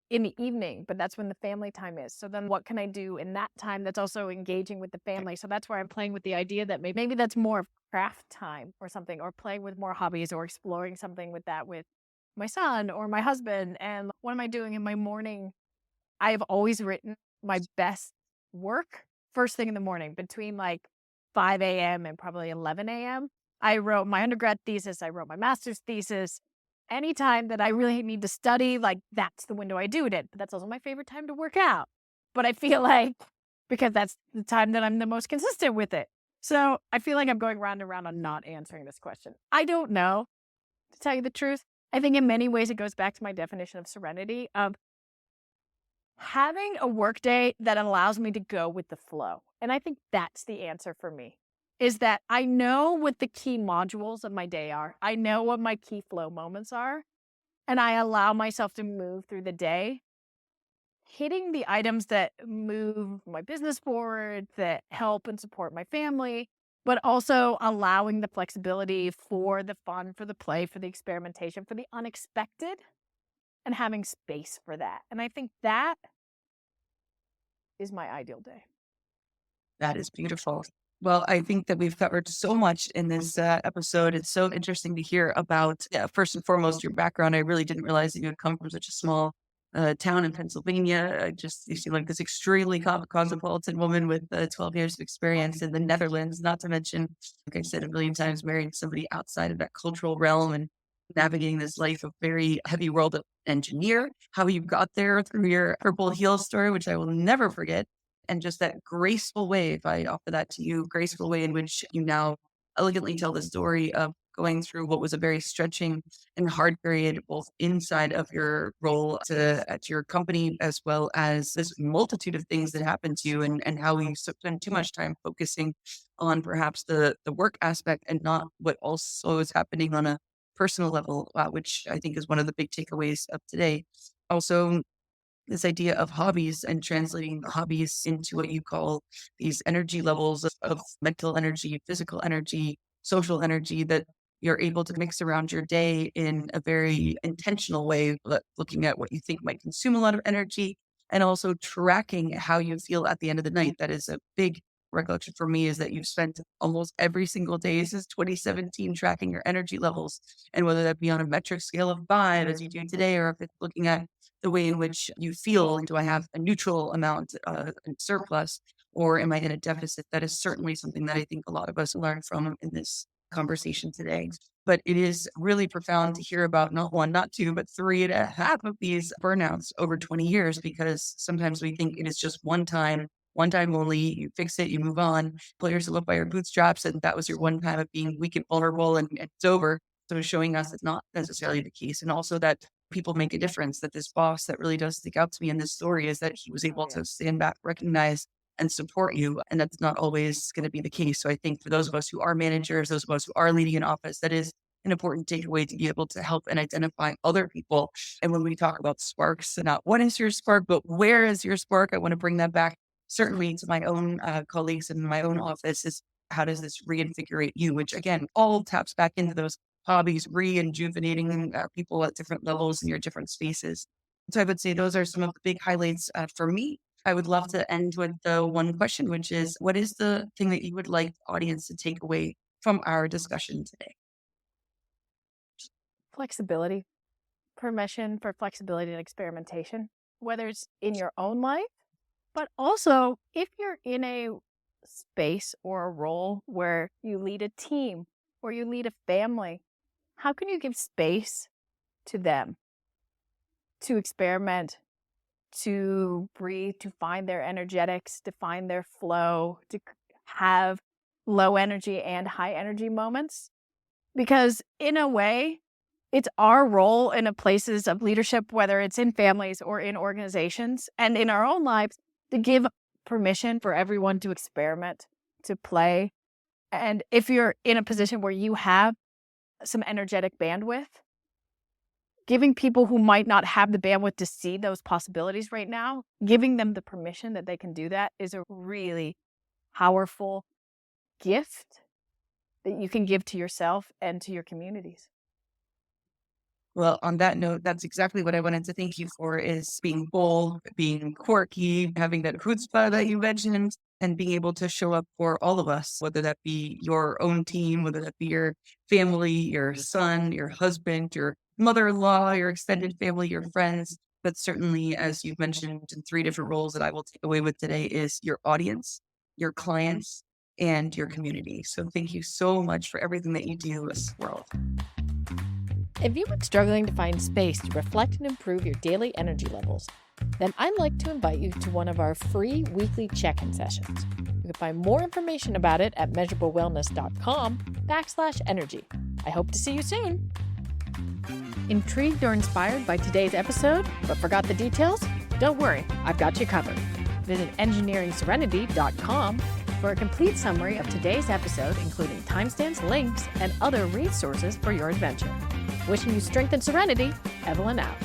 in the evening, but that's when the family time is. So then what can I do in that time that's also engaging with the family? So that's where I'm playing with the idea that maybe that's more of craft time or something, or playing with more hobbies or exploring something with that with my son or my husband. And what am I doing in my morning? I have always written my best work first thing in the morning between like 5 a.m. and probably 11 a.m. I wrote my undergrad thesis. I wrote my master's thesis. Anytime that I really need to study, like that's the window I do it in. But that's also my favorite time to work out. But I feel like because that's the time that I'm the most consistent with it. So I feel like I'm going round and round on not answering this question. I don't know, to tell you the truth. I think in many ways it goes back to my definition of serenity of having a workday that allows me to go with the flow. And I think that's the answer for me, is that I know what the key modules of my day are. I know what my key flow moments are. And I allow myself to move through the day, hitting the items that move my business forward, that help and support my family, but also allowing the flexibility for the fun, for the play, for the experimentation, for the unexpected, and having space for that. And I think that is my ideal day. That is beautiful. Well, I think that we've covered so much in this episode. It's so interesting to hear about, first and foremost, your background. I really didn't realize that you had come from such a small town in Pennsylvania. You seem like this extremely cosmopolitan woman with 12 years of experience in the Netherlands, not to mention, like I said a million times, marrying somebody outside of that cultural realm and navigating this life of very heavy world engineer. How you got there through your purple heel story, which I will never forget, and just that graceful way, if I offer that to you, graceful way in which you now elegantly tell the story of going through what was a very stretching and hard period, both inside of your role at your company, as well as this multitude of things that happened to you, and how we spend too much time focusing on perhaps the work aspect and not what also is happening on a personal level, which I think is one of the big takeaways of today. Also, this idea of hobbies and translating hobbies into what you call these energy levels of mental energy, physical energy, social energy that you're able to mix around your day in a very intentional way, looking at what you think might consume a lot of energy and also tracking how you feel at the end of the night. That is a big recollection for me is that you've spent almost every single day since 2017 tracking your energy levels. And whether that be on a metric scale of 5, as you do today, or if it's looking at the way in which you feel, do I have a neutral amount, in surplus, or am I in a deficit? That is certainly something that I think a lot of us learn from in this conversation today. But it is really profound to hear about not one, not two, but 3.5 of these burnouts over 20 years, because sometimes we think it is just one time only. You fix it, you move on, pull yourself up by your bootstraps, and that was your one time of being weak and vulnerable, and it's over. So showing us it's not necessarily the case. And also that people make a difference, that this boss that really does stick out to me in this story is that he was able to stand back, recognize, and support you. And that's not always going to be the case. So I think for those of us who are managers, those of us who are leading an office, that is an important takeaway to be able to help and identify other people. And when we talk about sparks, not what is your spark, but where is your spark? I want to bring that back certainly to my own colleagues in my own office is how does this reinvigorate you, which again, all taps back into those hobbies, rejuvenating people at different levels in your different spaces. So I would say those are some of the big highlights for me. I would love to end with the one question, which is, what is the thing that you would like the audience to take away from our discussion today? Flexibility, permission for flexibility and experimentation, whether it's in your own life, but also if you're in a space or a role where you lead a team or you lead a family, how can you give space to them to experiment, to breathe, to find their energetics, to find their flow, to have low energy and high energy moments? Because in a way, it's our role in a places of leadership, whether it's in families or in organizations and in our own lives, to give permission for everyone to experiment, to play. And if you're in a position where you have some energetic bandwidth, giving people who might not have the bandwidth to see those possibilities right now, giving them the permission that they can do that is a really powerful gift that you can give to yourself and to your communities. Well, on that note, that's exactly what I wanted to thank you for, is being bold, being quirky, having that chutzpah that you mentioned, and being able to show up for all of us, whether that be your own team, whether that be your family, your son, your husband, your mother-in-law, your extended family, your friends. But certainly, as you've mentioned in 3 different roles that I will take away with today, is your audience, your clients, and your community. So thank you so much for everything that you do in this world. If you've been struggling to find space to reflect and improve your daily energy levels, then I'd like to invite you to one of our free weekly check-in sessions. You can find more information about it at measurablewellness.com/energy. I hope to see you soon. Intrigued or inspired by today's episode, but forgot the details? Don't worry, I've got you covered. Visit engineeringserenity.com for a complete summary of today's episode, including timestamps, links, and other resources for your adventure. Wishing you strength and serenity, Evelyn out.